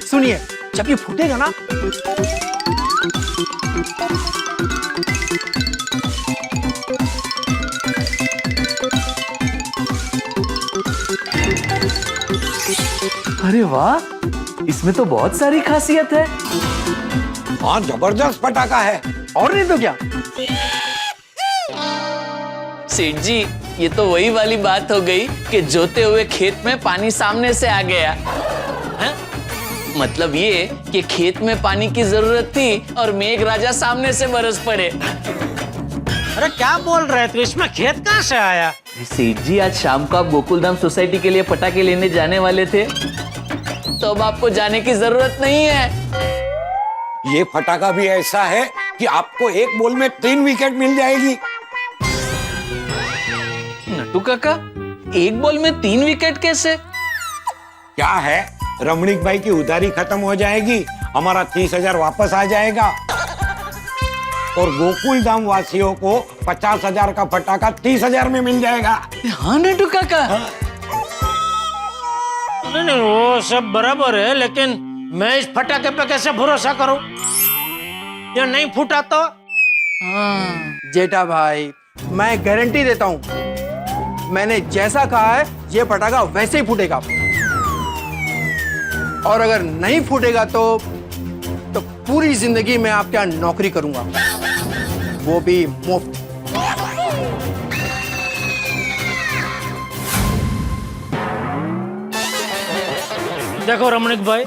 Speaker 15: सुनिए। जब ये फूटेगा ना,
Speaker 10: अरे वाह, इसमें तो बहुत सारी खासियत है।
Speaker 14: हाँ जबरदस्त पटाखा है।
Speaker 15: और नहीं तो क्या।
Speaker 10: सेठ जी, ये तो वही वाली बात हो गई कि जोते हुए खेत में पानी सामने से आ गया है? मतलब ये कि खेत में पानी की जरूरत थी और मेघ राजा सामने से बरस पड़े।
Speaker 6: अरे क्या बोल रहे थे, इसमें खेत कहाँ से आया?
Speaker 10: सेठ जी, आज शाम को आप गोकुलधाम सोसाइटी के लिए पटाखे लेने जाने वाले थे, तो अब आपको जाने की जरूरत नहीं है।
Speaker 14: ये पटाखा भी ऐसा है कि आपको एक बॉल में 3 विकेट मिल जाएगी।
Speaker 10: नटू काका, एक बॉल में 3 विकेट कैसे?
Speaker 14: क्या है, रमणीक भाई की उधारी खत्म हो जाएगी, हमारा 30,000 वापस आ जाएगा और गोकुलधाम वासियों को 50,000 का पटाखा 30,000 में मिल जाएगा।
Speaker 10: हाँ नटू काका।
Speaker 6: नहीं, वो सब बराबर है, लेकिन मैं इस पटाखे पे कैसे भरोसा करूं? ये नहीं फूटा तो?
Speaker 15: जेठा भाई, मैं गारंटी देता हूँ, मैंने जैसा कहा है ये पटाखा वैसे ही फूटेगा। और अगर नहीं फूटेगा तो पूरी जिंदगी मैं आपके यहाँ नौकरी करूंगा, वो भी मुफ्त।
Speaker 6: देखो रमणीक भाई,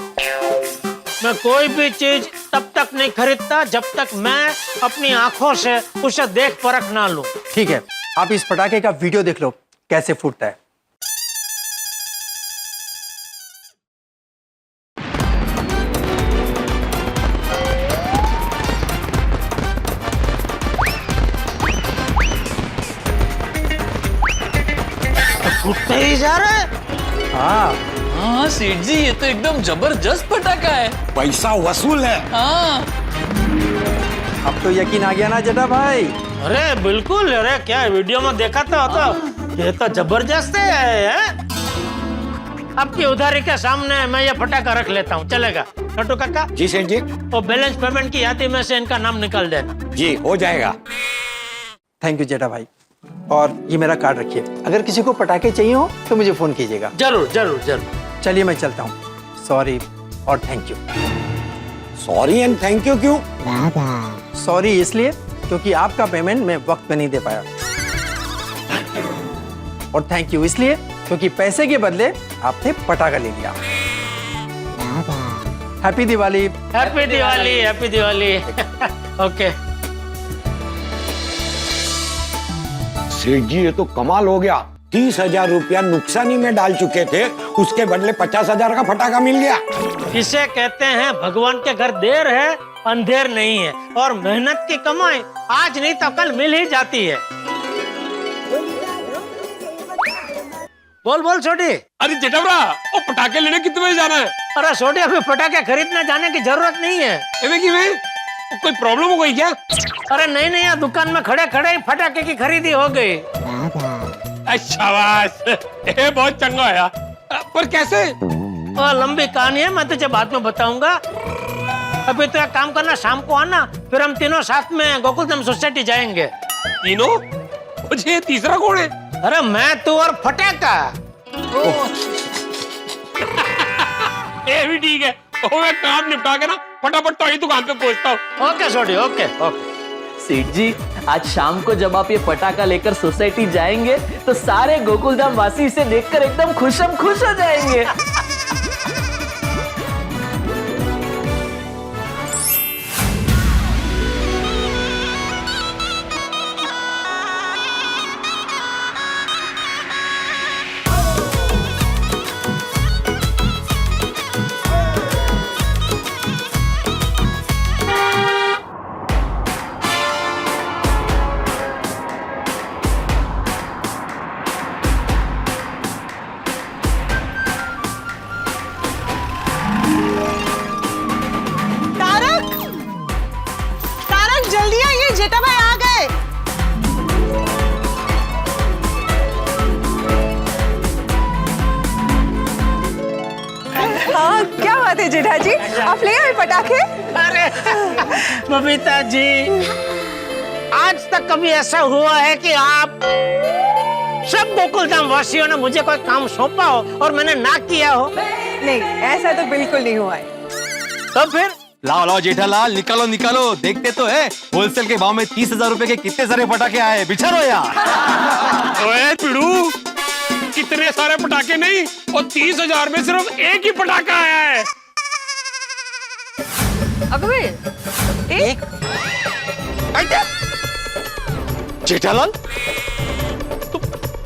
Speaker 6: मैं कोई भी चीज तब तक नहीं खरीदता जब तक मैं अपनी आंखों से उसे देख परख ना लूं।
Speaker 15: ठीक है, आप इस पटाखे का वीडियो देख लो कैसे फूटता है।
Speaker 6: फूटते ही जा रहा है।
Speaker 10: हाँ सेठ जी, ये तो एकदम जबरदस्त पटाखा है।
Speaker 14: पैसा वसूल है।
Speaker 10: हाँ।
Speaker 15: अब तो यकीन आ गया ना जेठा भाई?
Speaker 6: अरे बिल्कुल, अरे क्या वीडियो में देखा था, ये तो जबरदस्त है। आपकी उधारी के सामने मैं ये पटाखा रख लेता हूँ, चलेगा? नटू काका
Speaker 14: जी सेठ जी।
Speaker 6: वो बैलेंस पेमेंट की यादी में से इनका नाम निकाल देना।
Speaker 14: जी हो जाएगा।
Speaker 15: थैंक यू जेठा भाई, और ये मेरा कार्ड रखिए, अगर किसी को पटाखे चाहिए हो तो मुझे फोन कीजिएगा।
Speaker 6: जरूर जरूर जरूर।
Speaker 15: चलिए मैं चलता हूँ। सॉरी और thank you.
Speaker 14: Sorry and thank you क्यों?
Speaker 15: सॉरी इसलिए क्योंकि आपका पेमेंट मैं वक्त पे नहीं दे पाया, और थैंक यू इसलिए क्योंकि पैसे के बदले आपने पटाखा ले लिया। Happy Diwali.
Speaker 6: Happy Diwali, happy Diwali. Okay
Speaker 14: सेठ जी, ये तो कमाल हो गया। 30,000 रुपया नुकसानी में डाल चुके थे, उसके बदले 50,000 का पटाखा मिल गया।
Speaker 6: इसे कहते हैं भगवान के घर देर है अंधेर नहीं है, और मेहनत की कमाई आज नहीं तो कल मिल ही जाती है। बोल बोल छोटी।
Speaker 5: अरे जेठावरा, वो पटाखे लेने कितने बजे जाना है?
Speaker 6: अरे छोटी, अभी पटाखे खरीदने जाने की जरूरत नहीं है।
Speaker 5: कोई प्रॉब्लम हो गई क्या?
Speaker 6: अरे नहीं नहीं, यहाँ दुकान में खड़े खड़े ही पटाखे की खरीदी हो गई।
Speaker 5: शाबाश, ये बहुत चंगा है। पर कैसे?
Speaker 6: लंबी कहानी है, मैं तुझे बाद में बताऊंगा। अभी तो एक काम करना, शाम को आना, फिर हम तीनों साथ में गोकुलधाम सोसाइटी जाएंगे।
Speaker 5: तीनों? मुझे तीसरा कौन है?
Speaker 6: अरे मैं, तू और पटाखा।
Speaker 5: ये भी ठीक है। मैं काम निपटा के ना फटाफट तो दुकान पे पहुंचता हूँ।
Speaker 6: ओके छोटी, ओके ओके।
Speaker 10: सेठ जी, आज शाम को जब आप ये पटाखा लेकर सोसाइटी जाएंगे तो सारे गोकुलधाम वासी इसे देखकर एकदम खुशम खुश हो जाएंगे।
Speaker 9: जेठा भाई आ गए। हाँ, क्या बात है जेठा जी, आप ले आए पटाखे?
Speaker 6: अरे बबीता जी, आज तक कभी ऐसा हुआ है कि आप सब गोकुलधाम वासियों ने मुझे कोई काम सौंपा हो और मैंने ना किया हो?
Speaker 9: नहीं, ऐसा तो बिल्कुल नहीं हुआ है।
Speaker 6: तो फिर
Speaker 3: लाओ लाओ जेठालाल, निकालो निकालो, देखते तो है होलसेल के भाव में 30,000 रुपए के कितने सारे पटाखे आए, बिचारो यार।
Speaker 5: ओए पिड़ू, कितने सारे पटाखे नहीं, और 30,000 में सिर्फ एक ही पटाखा आया है।
Speaker 9: अबे एक
Speaker 3: जेठालाल, तुम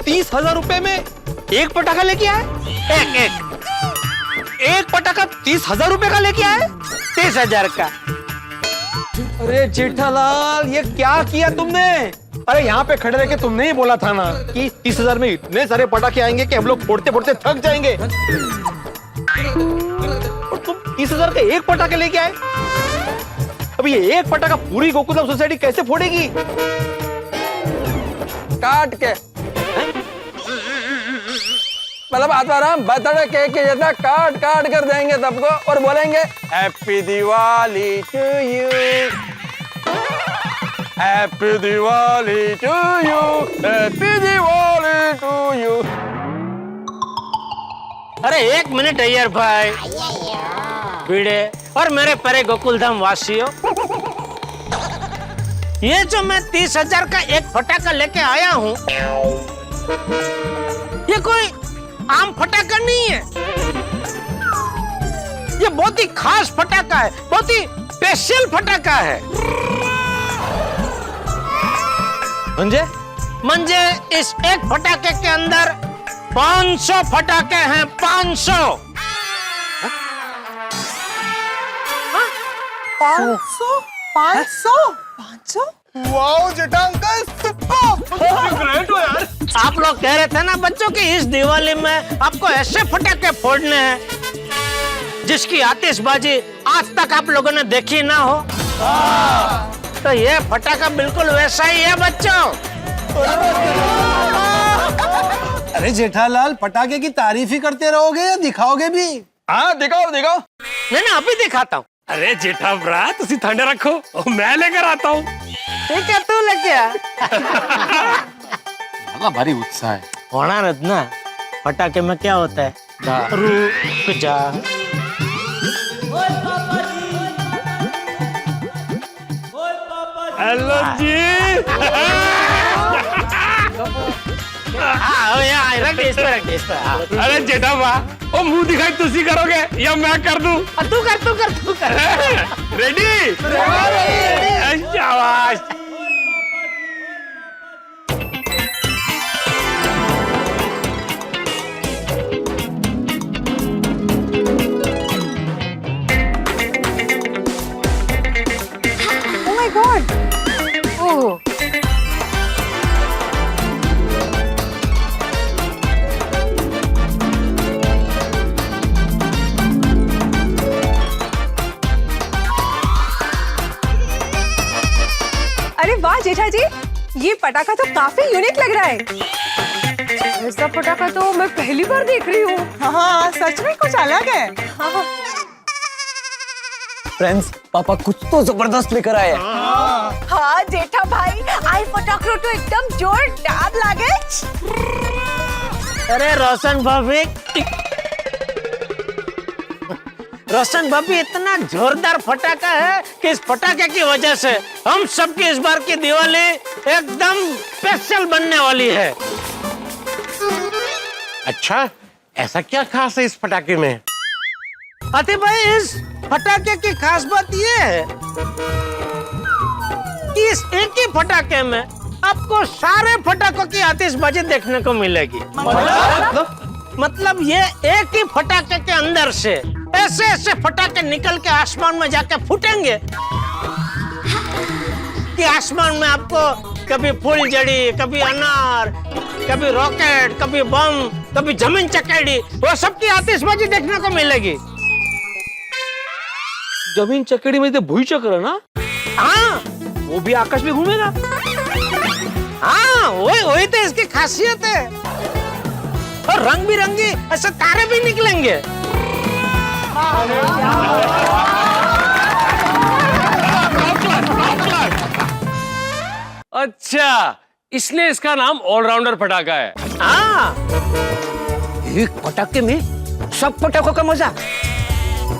Speaker 3: 30,000 रुपए में एक पटाखा लेके आए? एक पटाखा 30,000 रुपए का लेके आए?
Speaker 6: 30,000 का।
Speaker 3: अरे जेठालाल, ये क्या किया तुमने? अरे यहाँ पे खड़े रह के तुमने ही बोला था ना कि 30,000 में इतने सारे पटाखे आएंगे कि हम लोग फोड़ते फोड़ते थक जाएंगे। और तुम 30,000 का एक पटाखे लेके आए? अभी ये एक पटाखा पूरी गोकुलधाम सोसाइटी कैसे फोड़ेगी?
Speaker 15: काट के, मतलब आत्माराम बर्थडे केक के जैसा काट काट कर देंगे सबको और बोलेंगे happy Diwali to you, happy Diwali to you, happy Diwali to you.
Speaker 6: अरे एक मिनट अय्यर भाई, भिड़े और मेरे प्यारे गोकुलधाम वासियों, ये जो मैं 30,000 का एक फटाका लेके आया हूँ, ये कोई आम फटाका नहीं है। ये बहुत ही खास फटाका है, बहुत ही स्पेशल फटाका है। मंजे इस एक फटाके के अंदर 500 फटाके हैं, 500।
Speaker 9: 500?
Speaker 15: वाओ जेठा अंकल, ग्रेट हो यार।
Speaker 6: आप लोग कह रहे थे ना बच्चों कि इस दिवाली में आपको ऐसे फटाके फोड़ने हैं जिसकी आतिशबाजी आज तक आप लोगों ने देखी ना हो। तो ये फटाका बिल्कुल वैसा ही है बच्चों।
Speaker 15: अरे जेठालाल, पटाखे की तारीफ ही करते रहोगे या दिखाओगे भी? हाँ दिखाओ दिखाओ।
Speaker 6: नहीं ना, अभी दिखाता हूँ।
Speaker 5: अरे जेठा भरा, तुसी ठंडे रखो, मैं लेकर आता हूँ।
Speaker 6: ठीक है, तू लेके आ।
Speaker 3: भारी उत्साह है।
Speaker 6: होना रत्ना, फटाके में क्या होता है? रुक जा।
Speaker 5: हेलो जी। अरे जेठा भा, ओ मुंह दिखाई तुसी करोगे या मैं कर दूं?
Speaker 6: तू कर।
Speaker 5: रेडी? शाबाश।
Speaker 9: Oh my God! Oh. अरे वाह जेठा जी, ये पटाखा तो काफी यूनिक लग रहा है। ऐसा पटाखा तो मैं पहली बार देख रही हूँ। हाँ, सच में कुछ अलग है। हाँ।
Speaker 12: फ्रेंड्स, पापा कुछ तो जबरदस्त लेकर आए।
Speaker 9: हाँ जेठा भाई, आई फटाकड़ो तो एकदम जोरदार लागे।
Speaker 6: अरे रोशन भाभी इतना जोरदार फटाका है कि इस फटाके की वजह से हम सबकी इस बार की दिवाली एकदम स्पेशल बनने वाली है।
Speaker 5: अच्छा, ऐसा क्या खास है इस पटाखे में?
Speaker 6: आते भाई, इस फटाके की खास बात ये है कि इस एक ही फटाके में आपको सारे फटाकों की आतिशबाजी देखने को मिलेगी। मतलब ये एक ही फटाके के अंदर से ऐसे ऐसे फटाके निकल के आसमान में जाके फूटेंगे कि आसमान में आपको कभी फुलझड़ी, कभी अनार, कभी रॉकेट, कभी बम, कभी जमीन चकेड़ी, वो सबकी आतिशबाजी देखने को मिलेगी।
Speaker 3: जमीन चकेड़ी में भूई चक्र ना?
Speaker 6: हाँ,
Speaker 3: वो भी आकाश में घूमेगा।
Speaker 6: हाँ, वही तो इसकी खासियत है। और रंग बिरंगी ऐसे तारे भी निकलेंगे।
Speaker 5: अच्छा, इसलिए इसका नाम ऑलराउंडर पटाखा है।
Speaker 6: हाँ,
Speaker 12: एक पटाखे में सब पटाखों का मजा।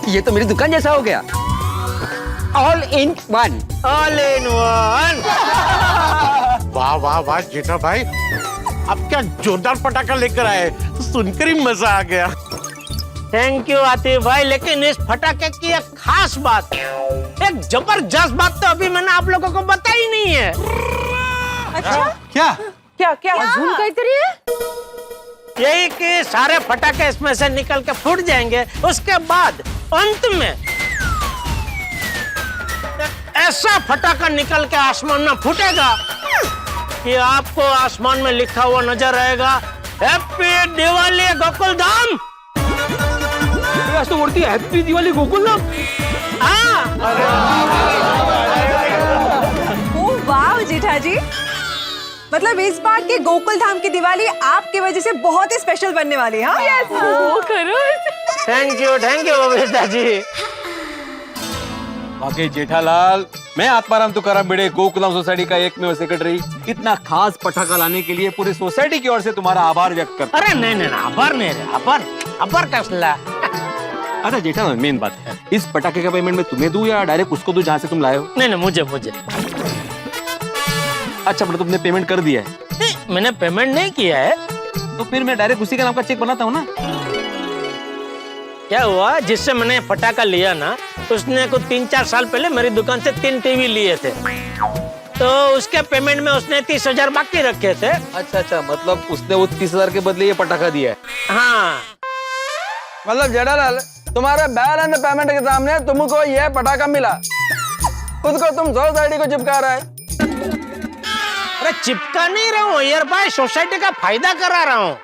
Speaker 12: ये तो मेरी दुकान जैसा हो गया।
Speaker 8: All in one.
Speaker 6: All in one.
Speaker 14: वाह वाह वाह जेठा भाई, आप क्या जोरदार पटाखा लेकर आए, सुनकर ही मजा आ गया।
Speaker 6: थैंक यू आतिफ भाई, लेकिन इस फटाके की एक खास बात, एक जबरदस्त बात तो अभी मैंने आप लोगों को बताई नहीं है।
Speaker 9: अच्छा
Speaker 13: क्या
Speaker 9: क्या क्या झूम कहती है?
Speaker 6: यही कि सारे फटाके इसमें से निकल के फूट जाएंगे, उसके बाद अंत में एक ऐसा फटाका निकल के आसमान में फूटेगा कि आपको आसमान में लिखा हुआ नजर आएगा, हैप्पी दिवाली गोकुल धाम।
Speaker 3: आज तो बोलती है हैप्पी दिवाली गोकुल धाम।
Speaker 9: ओ वाह जेठा जी, मतलब इस बार के गोकुल धाम की दिवाली आपकी वजह से बहुत ही स्पेशल बनने वाली है। हाँ यस, वो करो।
Speaker 6: Thank you Babita ji.
Speaker 3: बाकी जेठालाल, मैं आत्माराम तुकाराम भिड़े गोकुलम सोसाइटी का एकमेव सेक्रेटरी इतना खास पटाखा लाने के लिए पूरी सोसाइटी की ओर से तुम्हारा आभार व्यक्त करता हूं।
Speaker 6: अरे नहीं आभार नहीं रे, आभार कसला।
Speaker 3: अच्छा जेठालाल, मेन बात है, इस पटाखे का पेमेंट मैं तुम्हें दूं या डायरेक्ट उसको दूं जहां से तुम लाए हो?
Speaker 6: नहीं मुझे।
Speaker 3: अच्छा मतलब तुमने पेमेंट कर दिया है?
Speaker 6: नहीं, मैंने पेमेंट नहीं किया है।
Speaker 3: तो फिर मैं डायरेक्ट उसी का नाम का चेक बनाता हूँ ना।
Speaker 6: क्या हुआ, जिससे मैंने पटाखा लिया ना, उसने कुछ 3-4 साल पहले मेरी दुकान से 3 टीवी लिए थे, तो उसके पेमेंट में उसने 30,000 बाकी रखे थे।
Speaker 3: अच्छा, मतलब उसने वो 30,000 के बदले ये पटाखा दिया है?
Speaker 6: हाँ।
Speaker 15: मतलब जेठालाल, तुम्हारे बैलेंस पेमेंट के सामने तुमको ये पटाखा मिला, खुद को तुम सोसाइटी को चिपका रहा है।
Speaker 6: अरे चिपका नहीं रहा हूँ यार भाई, सोसाइटी का फायदा करा रहा हूँ।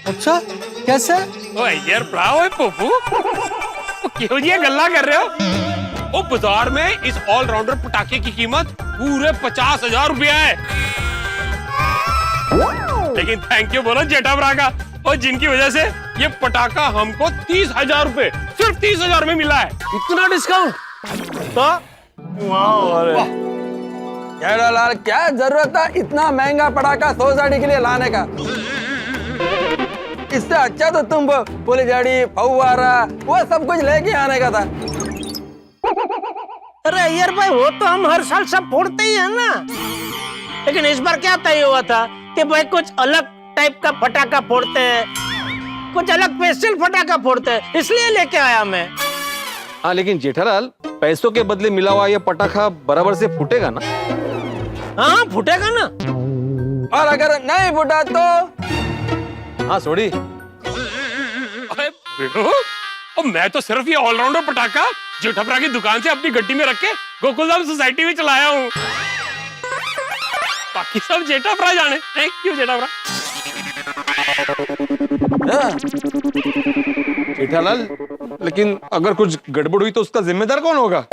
Speaker 13: अच्छा कैसे?
Speaker 5: यार ब्रावो है पप्पू, क्यों ये गल्ला कर रहे हो? वो बाजार में इस ऑलराउंडर पटाखे की कीमत पूरे 50,000 रुपया है, लेकिन थैंक यू बोलो जेठा ब्रा का, और जिनकी वजह से ये पटाखा हमको 30,000 रुपए, सिर्फ 30,000 में मिला है।
Speaker 6: इतना डिस्काउंट? तो
Speaker 15: जेठालाल, क्या जरूरत था इतना महंगा पटाखा सोसाइटी के लिए लाने का? इससे अच्छा तो तुम फुलझड़ी, फव्वारा, वो सब कुछ लेके आने का था।
Speaker 6: अरे यार भाई, वो तो हम हर साल सब फोड़ते ही है ना, लेकिन इस बार क्या तय हुआ था कि भाई कुछ अलग टाइप का पटाखा फोड़ते हैं, कुछ अलग स्पेशल पटाखा फोड़ते हैं, इसलिए लेके आया मैं।
Speaker 3: हाँ लेकिन जेठालाल, पैसों के बदले मिला हुआ ये पटाखा बराबर से फूटेगा ना?
Speaker 6: हाँ फूटेगा ना।
Speaker 15: और अगर नहीं फूटा तो?
Speaker 3: हाँ सोड़ी।
Speaker 5: अरे बेटो, मैं तो सिर्फ ये ऑलराउंडर पटाखा जेठाब्रा की दुकान से अपनी गड्डी में रख के गोकुलधाम सोसाइटी में चलाया हूँ, बाकी सब जेठाब्रा जाने। Thank you जेठाब्रा।
Speaker 3: जेठालाल, लेकिन अगर कुछ गड़बड़ हुई तो उसका जिम्मेदार कौन होगा?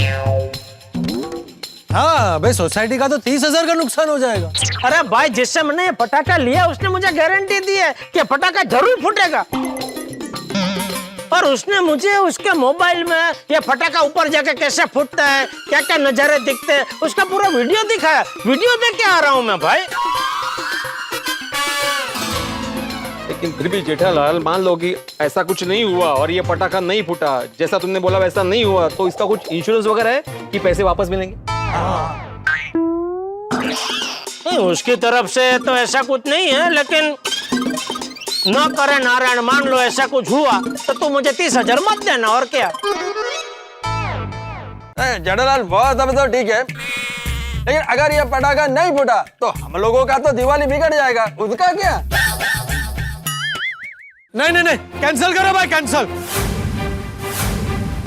Speaker 13: हाँ भाई, सोसाइटी का तो 30,000 का नुकसान हो जाएगा।
Speaker 6: अरे भाई, जिससे मैंने ये पटाखा लिया उसने मुझे गारंटी दी है कि पटाखा जरूर फूटेगा, और उसने मुझे उसके मोबाइल में ये पटाखा ऊपर जाके कैसे फूटता है, क्या क्या नजारे दिखते हैं, उसका पूरा वीडियो दिखाया। वीडियो देख के आ रहा हूँ मैं भाई।
Speaker 3: लेकिन फिर भी जेठालाल, मान लो कि ऐसा कुछ नहीं हुआ और ये पटाखा नहीं फूटा, जैसा तुमने बोला वैसा नहीं हुआ, तो इसका कुछ इंश्योरेंस वगैरह है कि पैसे वापस मिलेंगे?
Speaker 6: नहीं, उसकी तरफ से तो ऐसा कुछ नहीं है, लेकिन न करे नारायण, मान लो ऐसा कुछ हुआ तो तू मुझे 30,000 मत देना, और क्या।
Speaker 15: जेठालाल, बहुत अब तो ठीक है, लेकिन अगर ये पटाखा नहीं फूटा तो हम लोगों का तो दिवाली बिगड़ जाएगा, उसका क्या?
Speaker 13: नहीं, कैंसिल करो भाई, कैंसिल।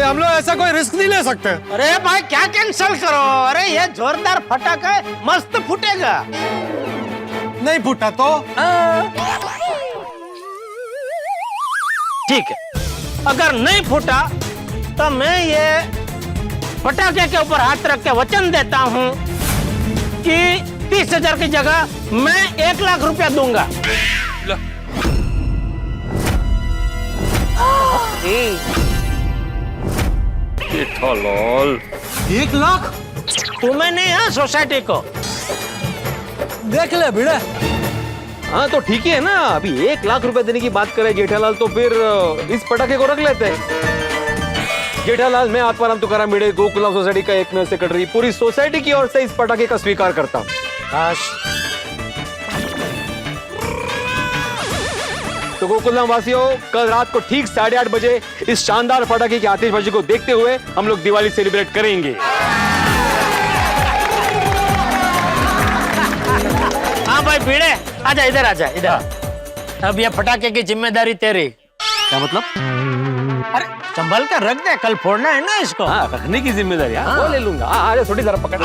Speaker 13: हम लोग ऐसा कोई रिस्क नहीं ले सकते।
Speaker 6: अरे भाई, क्या कैंसिल करो? अरे ये जोरदार पटाखा है, मस्त फूटेगा।
Speaker 13: नहीं फूटा तो?
Speaker 6: ठीक है, अगर नहीं फूटा तो मैं ये पटाखे के ऊपर हाथ रख के वचन देता हूँ कि 30,000 की जगह मैं 1 लाख रुपया दूंगा।
Speaker 5: जेठालाल,
Speaker 13: 1 लाख?
Speaker 6: तुम्हें नहीं है, सोसाइटी को।
Speaker 13: देख ले भिड़े।
Speaker 3: हाँ तो ठीक ही है ना, अभी 1 लाख रुपए देने की बात करे जेठालाल, तो फिर इस पटाखे को रख लेते हैं। जेठालाल, मैं आत्माराम तुकाराम भिड़े गोकुलम सोसाइटी का एकमेव सेक्रेटरी पूरी सोसाइटी की ओर से इस पटाखे का स्वीकार करता हूँ। तो गोकुलम वासियों, कल रात को ठीक 8:30 बजे इस शानदार पटाखे की आतिशबाजी को देखते हुए हम लोग दिवाली सेलिब्रेट करेंगे।
Speaker 6: हाँ भाई भिड़े, आजा इधर, आजा इधर। अब ये पटाखे की जिम्मेदारी तेरी।
Speaker 3: क्या मतलब?
Speaker 6: अरे संभल कर रख दे, कल फोड़ना है ना इसको।
Speaker 3: हाँ, रखने की जिम्मेदारी वो ले लूंगा। आजा, छोटी जरा पकड़।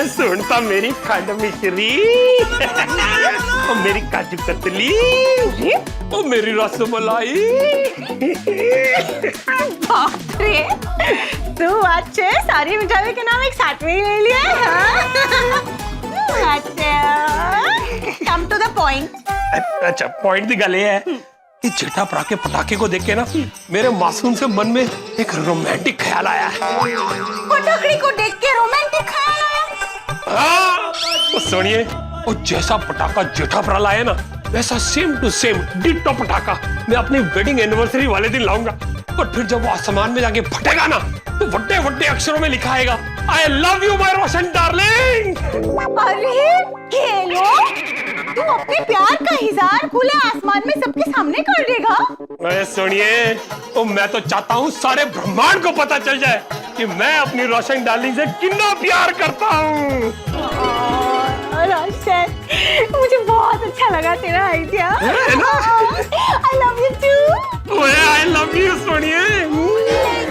Speaker 5: सुनता मेरी खंड मिश्री, ओ मेरी काजू कतली, ओ मेरी रसमलाई।
Speaker 9: बाप रे, तू अच्छे सारी मिठाई के नाम एक साथ में ही ले लिए। Come to the point.
Speaker 5: अच्छा, पॉइंट की गल है कि जेठा भरा के पटाखे को देख के ना मेरे मासूम से मन में एक रोमांटिक ख्याल आया है।
Speaker 9: पटाखड़ी को देख के रोमांटिक ख्याल आया?
Speaker 5: तो सुनिए, वो जैसा पटाखा जेठा भरा लाया ना, वैसा सेम टू सेम डिट्टो पटाखा मैं अपनी वेडिंग एनिवर्सरी वाले दिन लाऊंगा। और फिर जब वो आसमान में जाके फटेगा ना, तो वड्डे वड्डे अक्षरों में लिखा आएगा, I love you my Roshan darling.
Speaker 9: अरे खेलो, तू अपने प्यार का इज़हार खुले आसमान में सबके सामने कर देगा?
Speaker 5: अरे सुनिए, तो मैं तो चाहता हूँ सारे ब्रह्मांड को पता चल जाए कि मैं अपनी रोशन डार्लिंग से कितना प्यार करता हूँ।
Speaker 9: रोशन, मुझे बहुत अच्छा लगा तेरा idea. I love you too।
Speaker 5: I love you सुनिए।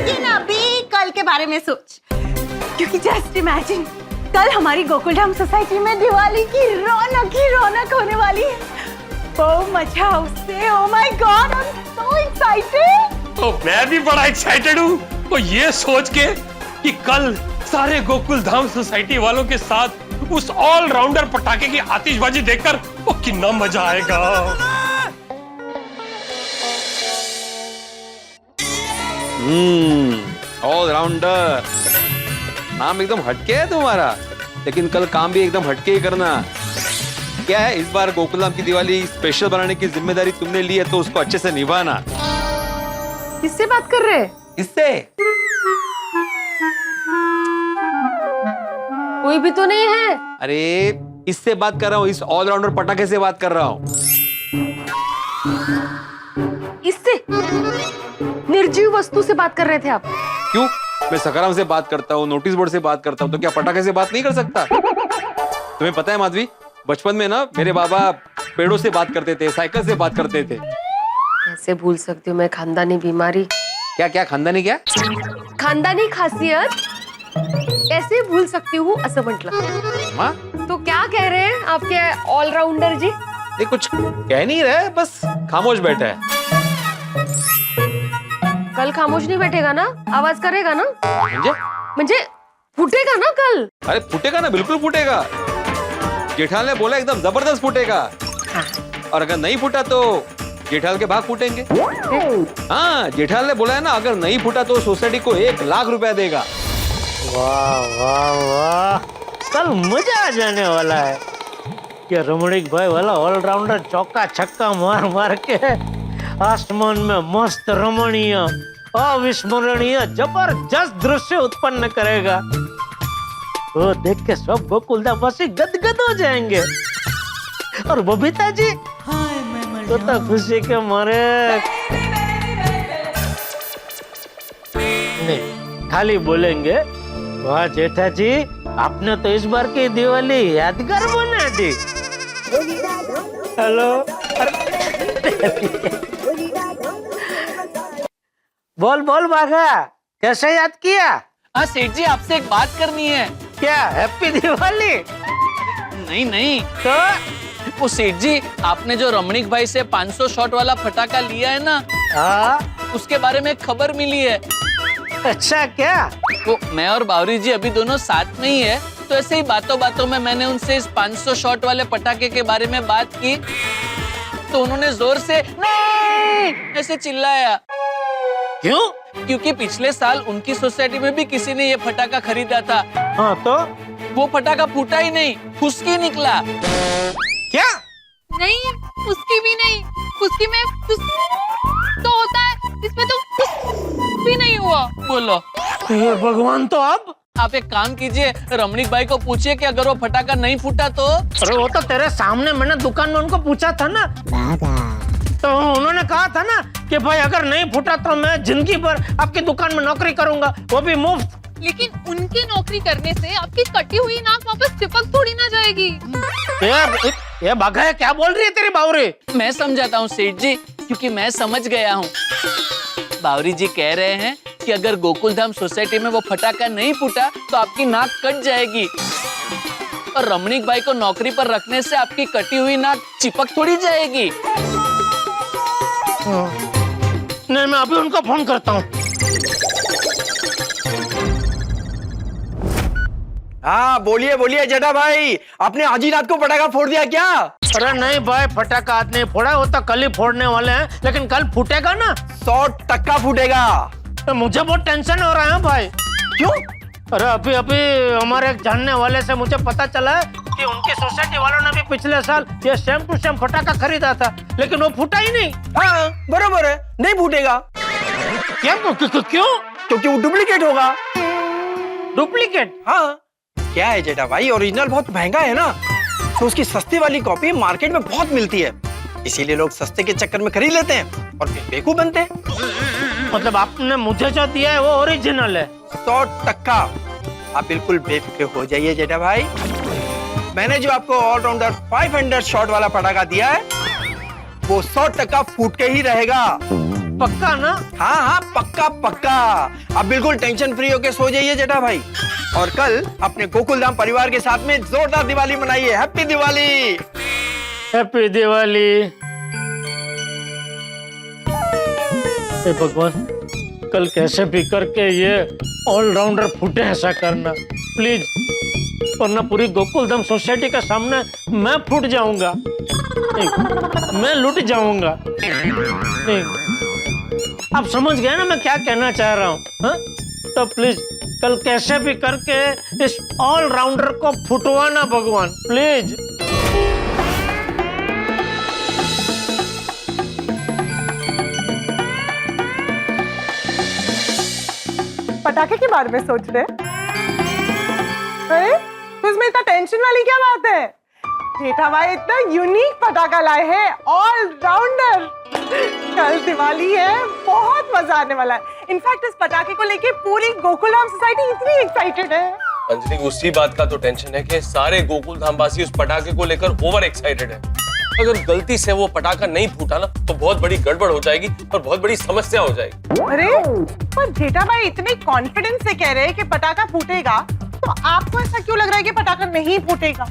Speaker 9: लेकिन अभी कल के बारे में सोच, क्योंकि जस्ट इमेजिन, कल हमारी गोकुलधाम सोसाइटी में दिवाली की रौनक होने वाली है। बहुत मजा उससे। Oh my God, I am so excited.
Speaker 5: तो मैं भी बड़ा एक्साइटेड हूँ। तो ये सोच के कि कल सारे गोकुलधाम सोसाइटी वालों के साथ उस ऑलराउंडर पटाखे की आतिशबाजी देखकर वो कितना मजा आएगा।
Speaker 3: ऑलराउंडर नाम एकदम हटके है तुम्हारा, लेकिन कल काम भी एकदम हटके ही करना। क्या है, इस बार गोकुलधाम की दिवाली स्पेशल बनाने की जिम्मेदारी तुमने ली है, तो उसको अच्छे से निभाना।
Speaker 9: किससे बात कर रहे हैं?
Speaker 3: इससे
Speaker 9: कोई भी तो नहीं है।
Speaker 3: अरे इससे बात कर रहा हूँ, इस ऑलराउंडर पटाखे से बात कर रहा हूँ।
Speaker 9: इससे? निर्जीव वस्तु से बात कर रहे थे आप?
Speaker 3: क्यों? मैं सकाराम से बात करता हूँ, नोटिस बोर्ड से बात करता हूँ, तो क्या पटाखे से बात नहीं कर सकता? तुम्हें पता है माधवी, बचपन में ना मेरे बाबा पेड़ों से बात करते थे, साइकिल से बात करते थे।
Speaker 9: कैसे भूल सकती हूँ मैं खानदानी बीमारी।
Speaker 3: क्या खानदानी क्या?
Speaker 9: खानदानी खासियत कैसे भूल सकती हूँ, असं म्हटलं।
Speaker 3: माँ?
Speaker 9: तो क्या कह रहे हैं आपके ऑलराउंडर जी?
Speaker 3: ये कुछ कह नहीं रहे, बस खामोश बैठा है।
Speaker 9: कल खामोश नहीं बैठेगा ना, आवाज करेगा ना? म्हणजे फूटेगा ना कल?
Speaker 3: अरे फूटेगा ना, बिल्कुल फूटेगा। जेठाल ने बोला एकदम जबरदस्त फूटेगा। और अगर नहीं फूटा तो जेठाल के भाग फूटेंगे। हाँ, जेठाल ने बोला है ना, अगर नहीं फूटा तो सोसाइटी को 1 लाख रुपया देगा।
Speaker 6: वाह वाह वाह, कल मजा आ जाने वाला है। कि रमणीक भाई वाला ऑलराउंडर चौका छक्का मार मार के आसमान में मस्त रमणीय अविस्मरणीय जबरदस्त दृश्य उत्पन्न करेगा। वो देख के सब गोकुलधामवासी गदगद हो जाएंगे। और बबीता जी तो खुशी के मारे नहीं खाली बोलेंगे, वाह जेठा जी, आपने तो इस बार की दिवाली यादगार बना दी। हेलो, बोल बोल बाघा, कैसे याद किया?
Speaker 10: हाँ सेठ जी, आपसे एक बात करनी है।
Speaker 6: क्या हैप्पी दिवाली?
Speaker 10: नहीं तो वो सेठ जी, आपने जो रमणीक भाई से 500 शॉट वाला पटाखा लिया है ना, उसके बारे में खबर मिली है।
Speaker 6: अच्छा क्या?
Speaker 10: वो मैं और बावरी जी अभी दोनों साथ में ही है, तो ऐसे ही बातों बातों में मैंने उनसे इस 500 शॉट वाले पटाखे के बारे में बात की, तो उन्होंने जोर से नहीं ऐसे चिल्लाया।
Speaker 6: क्यों?
Speaker 10: क्योंकि पिछले साल उनकी सोसाइटी में भी किसी ने ये पटाखा खरीदा था।
Speaker 6: हाँ तो?
Speaker 10: वो पटाखा फूटा ही नहीं, फुसकी निकला।
Speaker 6: क्या?
Speaker 4: नहीं, उसकी भी नहीं। उसकी में तो होता है, इसमें तो कुछ भी नहीं हुआ।
Speaker 10: बोलो
Speaker 6: हे भगवान, तो अब
Speaker 10: आप एक काम कीजिए, रमणीक भाई को पूछिए कि अगर वो फटाका नहीं फूटा तो।
Speaker 6: अरे वो तो तेरे सामने मैंने दुकान में उनको पूछा था ना, तो उन्होंने कहा था ना कि भाई अगर नहीं फूटा तो मैं जिंदगी भर आपकी दुकान में नौकरी करूंगा, वो भी मुफ्त।
Speaker 4: लेकिन उनकी नौकरी करने से आपकी कटी हुई नाक वापस चिपक थोड़ी ना जाएगी।
Speaker 6: ये बाघा है, क्या बोल रही है तेरी बावरी?
Speaker 10: मैं समझाता हूँ सेठ जी, क्योंकि मैं समझ गया हूँ। बावरी जी कह रहे हैं कि अगर गोकुलधाम सोसाइटी में वो फटाका नहीं फूटा तो आपकी नाक कट जाएगी, और रमणीक भाई को नौकरी पर रखने से आपकी कटी हुई नाक चिपक थोड़ी जाएगी।
Speaker 6: नहीं, मैं अभी उनको फोन करता हूँ।
Speaker 15: हाँ बोलिए बोलिए जेठा भाई, आपने आज ही रात को पटाखा फोड़ दिया क्या?
Speaker 6: अरे नहीं भाई, फटाका आज नहीं फोड़ा, वो तो कल ही फोड़ने वाले हैं, लेकिन कल फूटेगा ना।
Speaker 15: 100% फूटेगा।
Speaker 6: तो मुझे बहुत टेंशन हो रहा है भाई।
Speaker 15: क्यों?
Speaker 6: अरे अभी अभी हमारे एक जानने वाले से मुझे पता चला है कि उनकी सोसाइटी वालों ने भी पिछले साल ये सेम टू सेम फटाका खरीदा था, लेकिन वो फूटा ही नहीं।
Speaker 15: हाँ बरोबर है, नहीं फूटेगा।
Speaker 6: क्यों?
Speaker 15: क्योंकि वो डुप्लीकेट होगा।
Speaker 6: डुप्लीकेट?
Speaker 15: हाँ। क्या है जेठा भाई, ओरिजिनल बहुत महंगा है ना, तो उसकी सस्ती वाली कॉपी मार्केट में बहुत मिलती है, इसीलिए लोग सस्ते के चक्कर में खरीद लेते हैं और फिर बेवकूफ बनते हैं।
Speaker 6: मतलब आपने मुझे जो दिया है वो ओरिजिनल है?
Speaker 15: 100%। आप बिल्कुल बेफिक्र हो जाइए जेठा भाई, मैंने जो आपको ऑलराउंडर 500 शॉट वाला पटाखा दिया है वो 100% फूट के ही रहेगा।
Speaker 6: पक्का ना?
Speaker 15: हाँ हाँ पक्का पक्का। आप बिल्कुल टेंशन फ्री होके सो जाइए जेठा भाई, और कल अपने गोकुलधाम परिवार के साथ में जोरदार दिवाली मनाइए। हैप्पी दिवाली।
Speaker 6: हैप्पी दिवाली। हे भगवान, कल कैसे भी करके ये ऑलराउंडर फूटे ऐसा करना प्लीज, वरना पूरी गोकुलधाम सोसाइटी के सामने मैं फूट जाऊंगा, मैं लुट जाऊंगा। आप समझ गए ना मैं क्या कहना चाह रहा हूँ? तो प्लीज कल कैसे भी करके इस ऑलराउंडर को फुटवाना भगवान, प्लीज।
Speaker 9: पटाखे के बारे में सोच रहे? अरे तो इसमें इतना टेंशन वाली क्या बात है? जेठा भाई इतना यूनिक पटाखा लाए हैं, ऑलराउंडर। कल दिवाली है, बहुत मजा आने वाला है। इनफैक्ट इस पटाखे को लेके पूरी गोकुलधाम सोसाइटी इतनी एक्साइटेड है।
Speaker 3: अंजलि, उसी बात का तो टेंशन है कि सारे गोकुलधाम वासी उस पटाखे को लेकर ओवर एक्साइटेड है। अगर गलती से वो पटाखा नहीं फूटा ना तो बहुत बड़ी गड़बड़ हो जाएगी और बहुत बड़ी समस्या हो जाएगी।
Speaker 9: अरे पर जेठा भाई इतने कॉन्फिडेंस से कह रहे हैं कि पटाखा फूटेगा, तो आपको ऐसा क्यों लग रहा है कि पटाखा नहीं फूटेगा?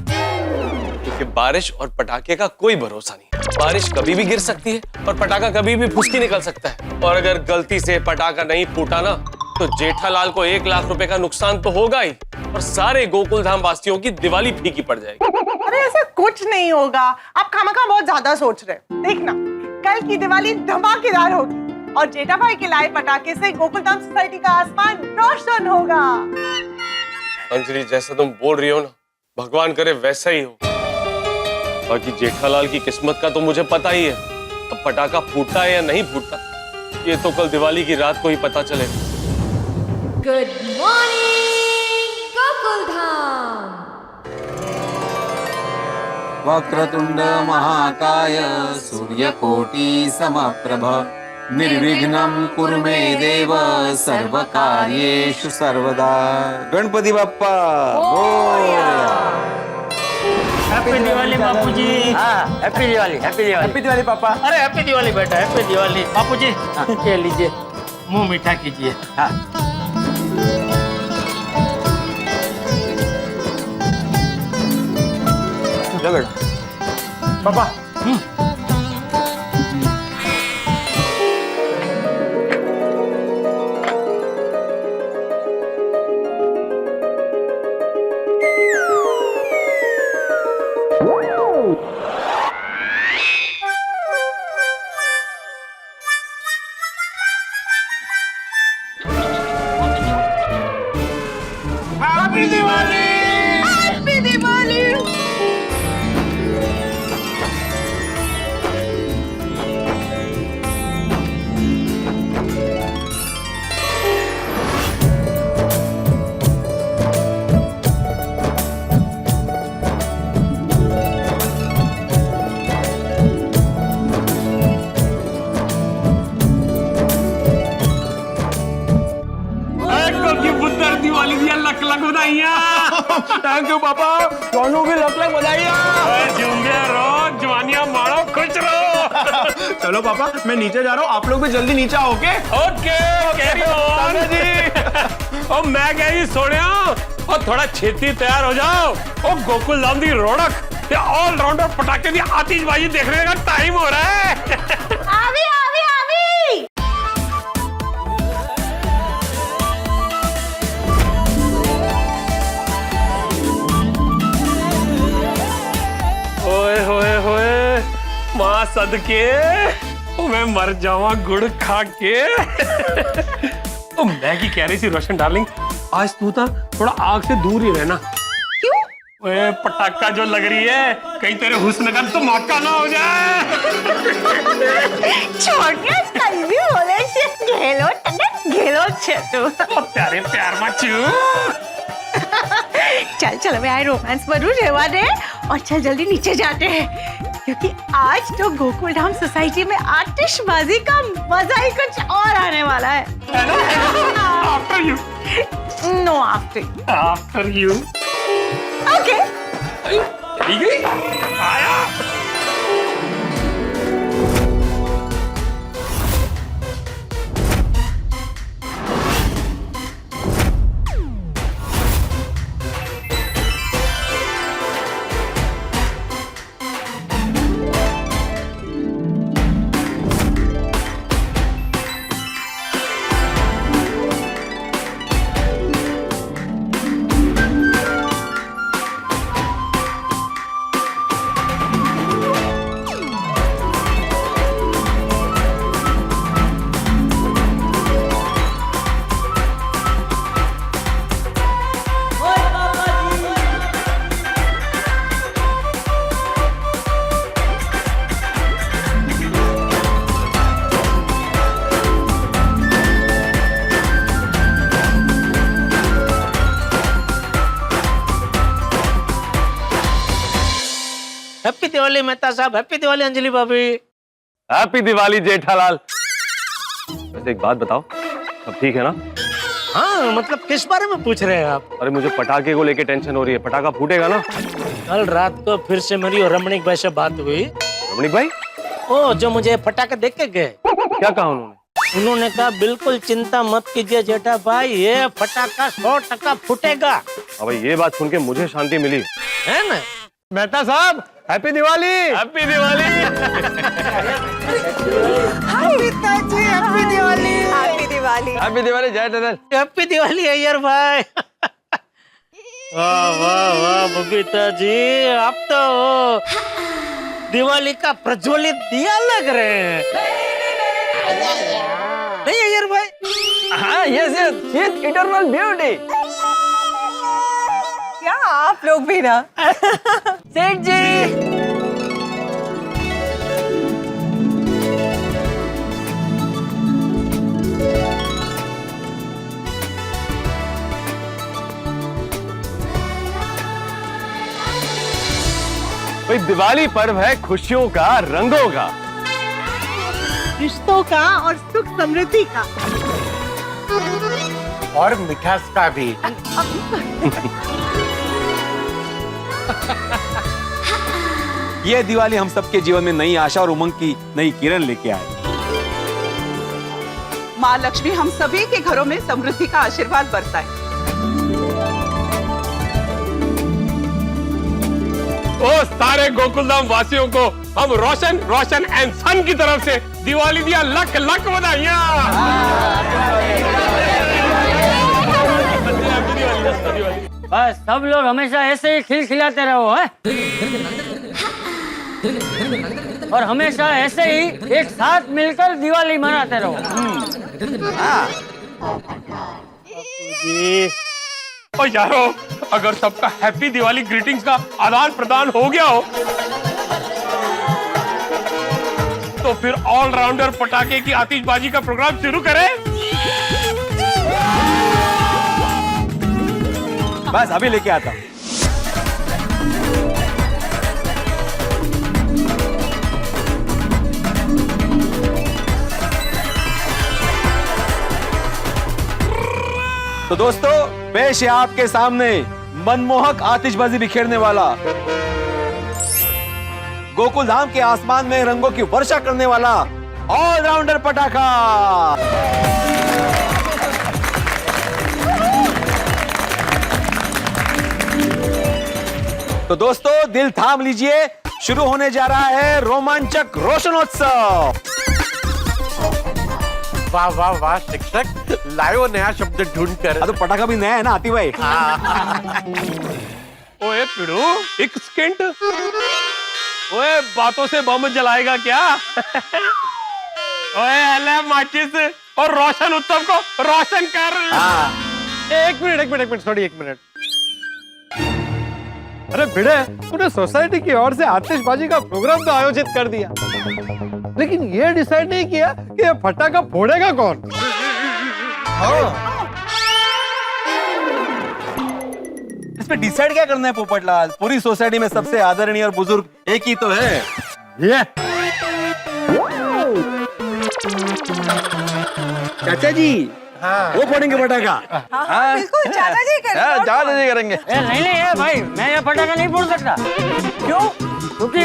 Speaker 3: क्योंकि बारिश और पटाखे का कोई भरोसा नहीं। बारिश कभी भी गिर सकती है और पटाखा कभी भी फुसकी निकल सकता है, और अगर गलती से पटाखा नहीं फूटा ना तो जेठालाल को 1 लाख रुपए का नुकसान तो होगा ही, और सारे गोकुलधाम वासियों की दिवाली फीकी पड़ जाएगी।
Speaker 9: अरे ऐसा कुछ नहीं होगा, आप खामखा बहुत ज्यादा सोच रहे। देखना कल की दिवाली धमाकेदार होगी और जेठा भाई के लाए पटाखे से गोकुलधाम सोसाइटी का आसमान रोशन होगा।
Speaker 3: अंजलि, जैसा तुम बोल रही हो ना, भगवान करे वैसा ही हो। बाकी जेठालाल की किस्मत का तो मुझे पता ही है, अब पटाखा फूटता है या नहीं फूटता ये तो कल दिवाली की रात को ही पता चलेगा।
Speaker 11: Good morning Gokuldham.
Speaker 16: वक्रतुंड महाकाय सूर्यकोटि समप्रभ निर्विघ्नं कुरु मे देव सर्वकार्येषु सर्वदा। गणपति बाप्पा मोरया।
Speaker 6: हैप्पी दिवाली बापूजी।
Speaker 8: Happy Diwali, happy Diwali.
Speaker 6: Happy Diwali पापा। अरे हैप्पी दिवाली बेटा, हैप्पी दिवाली। बापूजी ये लीजिए, मुंह मीठा कीजिए। हाँ।
Speaker 7: लो बेटा।
Speaker 6: पापा happy Diwali.
Speaker 9: Happy Diwali.
Speaker 5: Thank you पापा।
Speaker 7: दोनों भी लक लक बधाइयाँ।
Speaker 5: जिंदे रहो, जवानियां मारो, खुश रहो।
Speaker 7: चलो पापा, मैं नीचे जा रहा हूँ, आप लोग भी जल्दी नीचे आओ। ओके
Speaker 5: ओके, कैरी ऑन जी। और मैं क्या ही सोनिया, और थोड़ा छेती तैयार हो जाओ। और गोकुल धाम दी रौनक, ये ऑलराउंडर पटाखे दी आतिशबाजी देखने का टाइम हो रहा है।
Speaker 9: आवी आवी आवी।
Speaker 5: ओए होए होए, माँ सदके, मैं मर जावा गुड़ खा के। तो मैं की कह रही थी रोशन डार्लिंग, आज तू था थोड़ा आग से दूर ही रहना।
Speaker 9: क्यों?
Speaker 5: ओए पटाखा जो लग रही है, कहीं तेरे हुस्न का धमाका ना हो जाए।
Speaker 9: छोड़िए, कल भी बोले से घेलो छेटू।
Speaker 5: प्यारे प्यार मचू।
Speaker 9: चल चल, मैं आई रोमांस बनूं, रेवा दे, और चल जल्दी नीचे जाते हैं, क्योंकि आज तो गोकुल धाम सोसाइटी में आतिशबाजी का मजा ही कुछ और आने वाला है।
Speaker 5: After you.
Speaker 9: Know after.
Speaker 5: After you.
Speaker 9: Okay.
Speaker 5: ठीक है, आया।
Speaker 6: हैप्पी दिवाली मेहता साहब, हैप्पी दिवाली अंजलि भाभी।
Speaker 3: हैप्पी दिवाली जेठालाल। वैसे एक बात बताओ, सब ठीक है ना?
Speaker 6: हाँ, मतलब किस बारे में पूछ रहे हैं आप?
Speaker 3: अरे मुझे पटाखे को लेके टेंशन हो रही है, पटाखा फूटेगा ना?
Speaker 6: कल रात को फिर से मेरी और रमणीक भाई से बात हुई।
Speaker 3: रमणीक भाई?
Speaker 6: ओ, जो मुझे पटाखे देख के गए।
Speaker 3: क्या कहा उन्होंने?
Speaker 6: उन्होंने कहा बिल्कुल चिंता मत कीजिए जेठा भाई, ये पटाखा 100% फूटेगा।
Speaker 3: अब ये बात सुन के मुझे शांति मिली
Speaker 6: है ना?
Speaker 13: मेहता साहब, happy Diwali.
Speaker 3: Happy Diwali.
Speaker 9: Happy Diwali. Happy Diwali.
Speaker 13: Happy Diwali जय ददल।
Speaker 6: हैप्पी दिवाली अय्यर भाई। वाह वाह वाह बबीता जी, आप तो दिवाली का प्रज्वलित दिया लग रहे हैं। नहीं अय्यर भाई?
Speaker 7: हाँ, यस यस, इटर्नल ब्यूटी।
Speaker 9: क्या आप लोग भी ना?
Speaker 8: सेठ जी,
Speaker 3: भाई दिवाली पर्व है खुशियों का, रंगों का,
Speaker 9: रिश्तों का और सुख समृद्धि का,
Speaker 14: और मिठास का भी।
Speaker 3: ये दिवाली हम सबके जीवन में नई आशा और उमंग की नई किरण लेके आए।
Speaker 17: माँ लक्ष्मी हम सभी के घरों में समृद्धि का आशीर्वाद बरसाए।
Speaker 5: ओ सारे गोकुलधाम वासियों को हम रोशन रोशन एंड सन की तरफ से दिवाली दिया लख लख बधाइयां।
Speaker 8: बस सब लोग हमेशा ऐसे ही खिलखिलाते रहो है, और हमेशा ऐसे ही एक साथ मिलकर दिवाली मनाते रहो।
Speaker 5: और यारो, अगर सबका हैप्पी दिवाली ग्रीटिंग्स का आदान प्रदान हो गया हो, तो फिर ऑलराउंडर पटाखे की आतिशबाजी का प्रोग्राम शुरू करें।
Speaker 3: बस अभी लेके आता हूं। तो दोस्तों, पेश है आपके सामने मनमोहक आतिशबाजी बिखेरने वाला, गोकुल धाम के आसमान में रंगों की वर्षा करने वाला ऑलराउंडर पटाखा। तो दोस्तों दिल थाम लीजिए, शुरू होने जा रहा है रोमांचक रोशनोत्सव।
Speaker 13: वाह वाह वाह शिक्षक, लायो नया शब्द ढूंढकर।
Speaker 3: तो पटाखा भी नया है ना आती भाई।
Speaker 5: ओए पिड़ू, एक सेकंड। ओए बातों से बम जलाएगा क्या? ओए अल्लाह माचिस और रोशन उत्सव को रोशन कर।
Speaker 13: एक मिनट सॉरी, एक मिनट। अरे भिड़े, तूने सोसाइटी की ओर से आतिशबाजी का प्रोग्राम तो आयोजित कर दिया, लेकिन ये डिसाइड नहीं किया कि ये पटाखा फोड़ेगा कौन।
Speaker 3: इसमें डिसाइड क्या करना है पोपटलाल? पूरी सोसाइटी में सबसे आदरणीय और बुजुर्ग एक ही तो है।
Speaker 13: ये
Speaker 3: चाचा जी। हाँ, वो फोड़ेंगे पटाखा।
Speaker 17: हाँ, बिल्कुल चाचा जी करेंगे।
Speaker 3: चाचा जी करेंगे।
Speaker 8: नहीं नहीं भाई, मैं ये पटाखा नहीं फोड़ सकता। क्यों? क्योंकि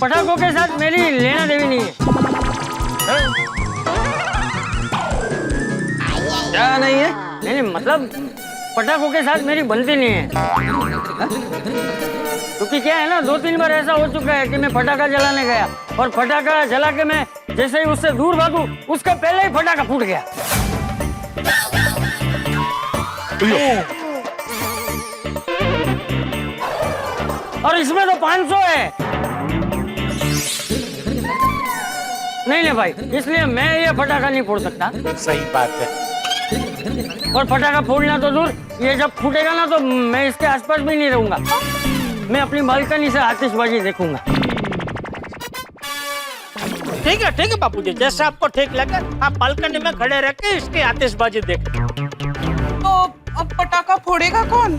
Speaker 8: पटाखों के साथ मेरी लेना देवी नहीं है।
Speaker 3: क्या नहीं है?
Speaker 8: नहीं मतलब पटाखों के साथ मेरी बनती नहीं है। क्योंकि क्या है ना, 2-3 बार ऐसा हो चुका है कि मैं पटाखा जलाने गया और पटाखा जला के मैं जैसे ही उससे दूर भागू, उसके पहले ही पटाखा फूट गया। और इसमें तो 500 है। नहीं भाई, इसलिए मैं ये पटाखा नहीं फोड़ सकता।
Speaker 13: सही बात है।
Speaker 8: और पटाखा फोड़ना तो दूर, ये जब फूटेगा ना तो मैं इसके आसपास भी नहीं रहूंगा। मैं अपनी बालकनी से आतिशबाजी देखूंगा।
Speaker 6: ठीक है बापूजी, जैसे आपको ठीक लगे आप बालकनी में खड़े रह के इसकी आतिशबाजी देखो।
Speaker 17: तो अब पटाखा फोड़ेगा कौन?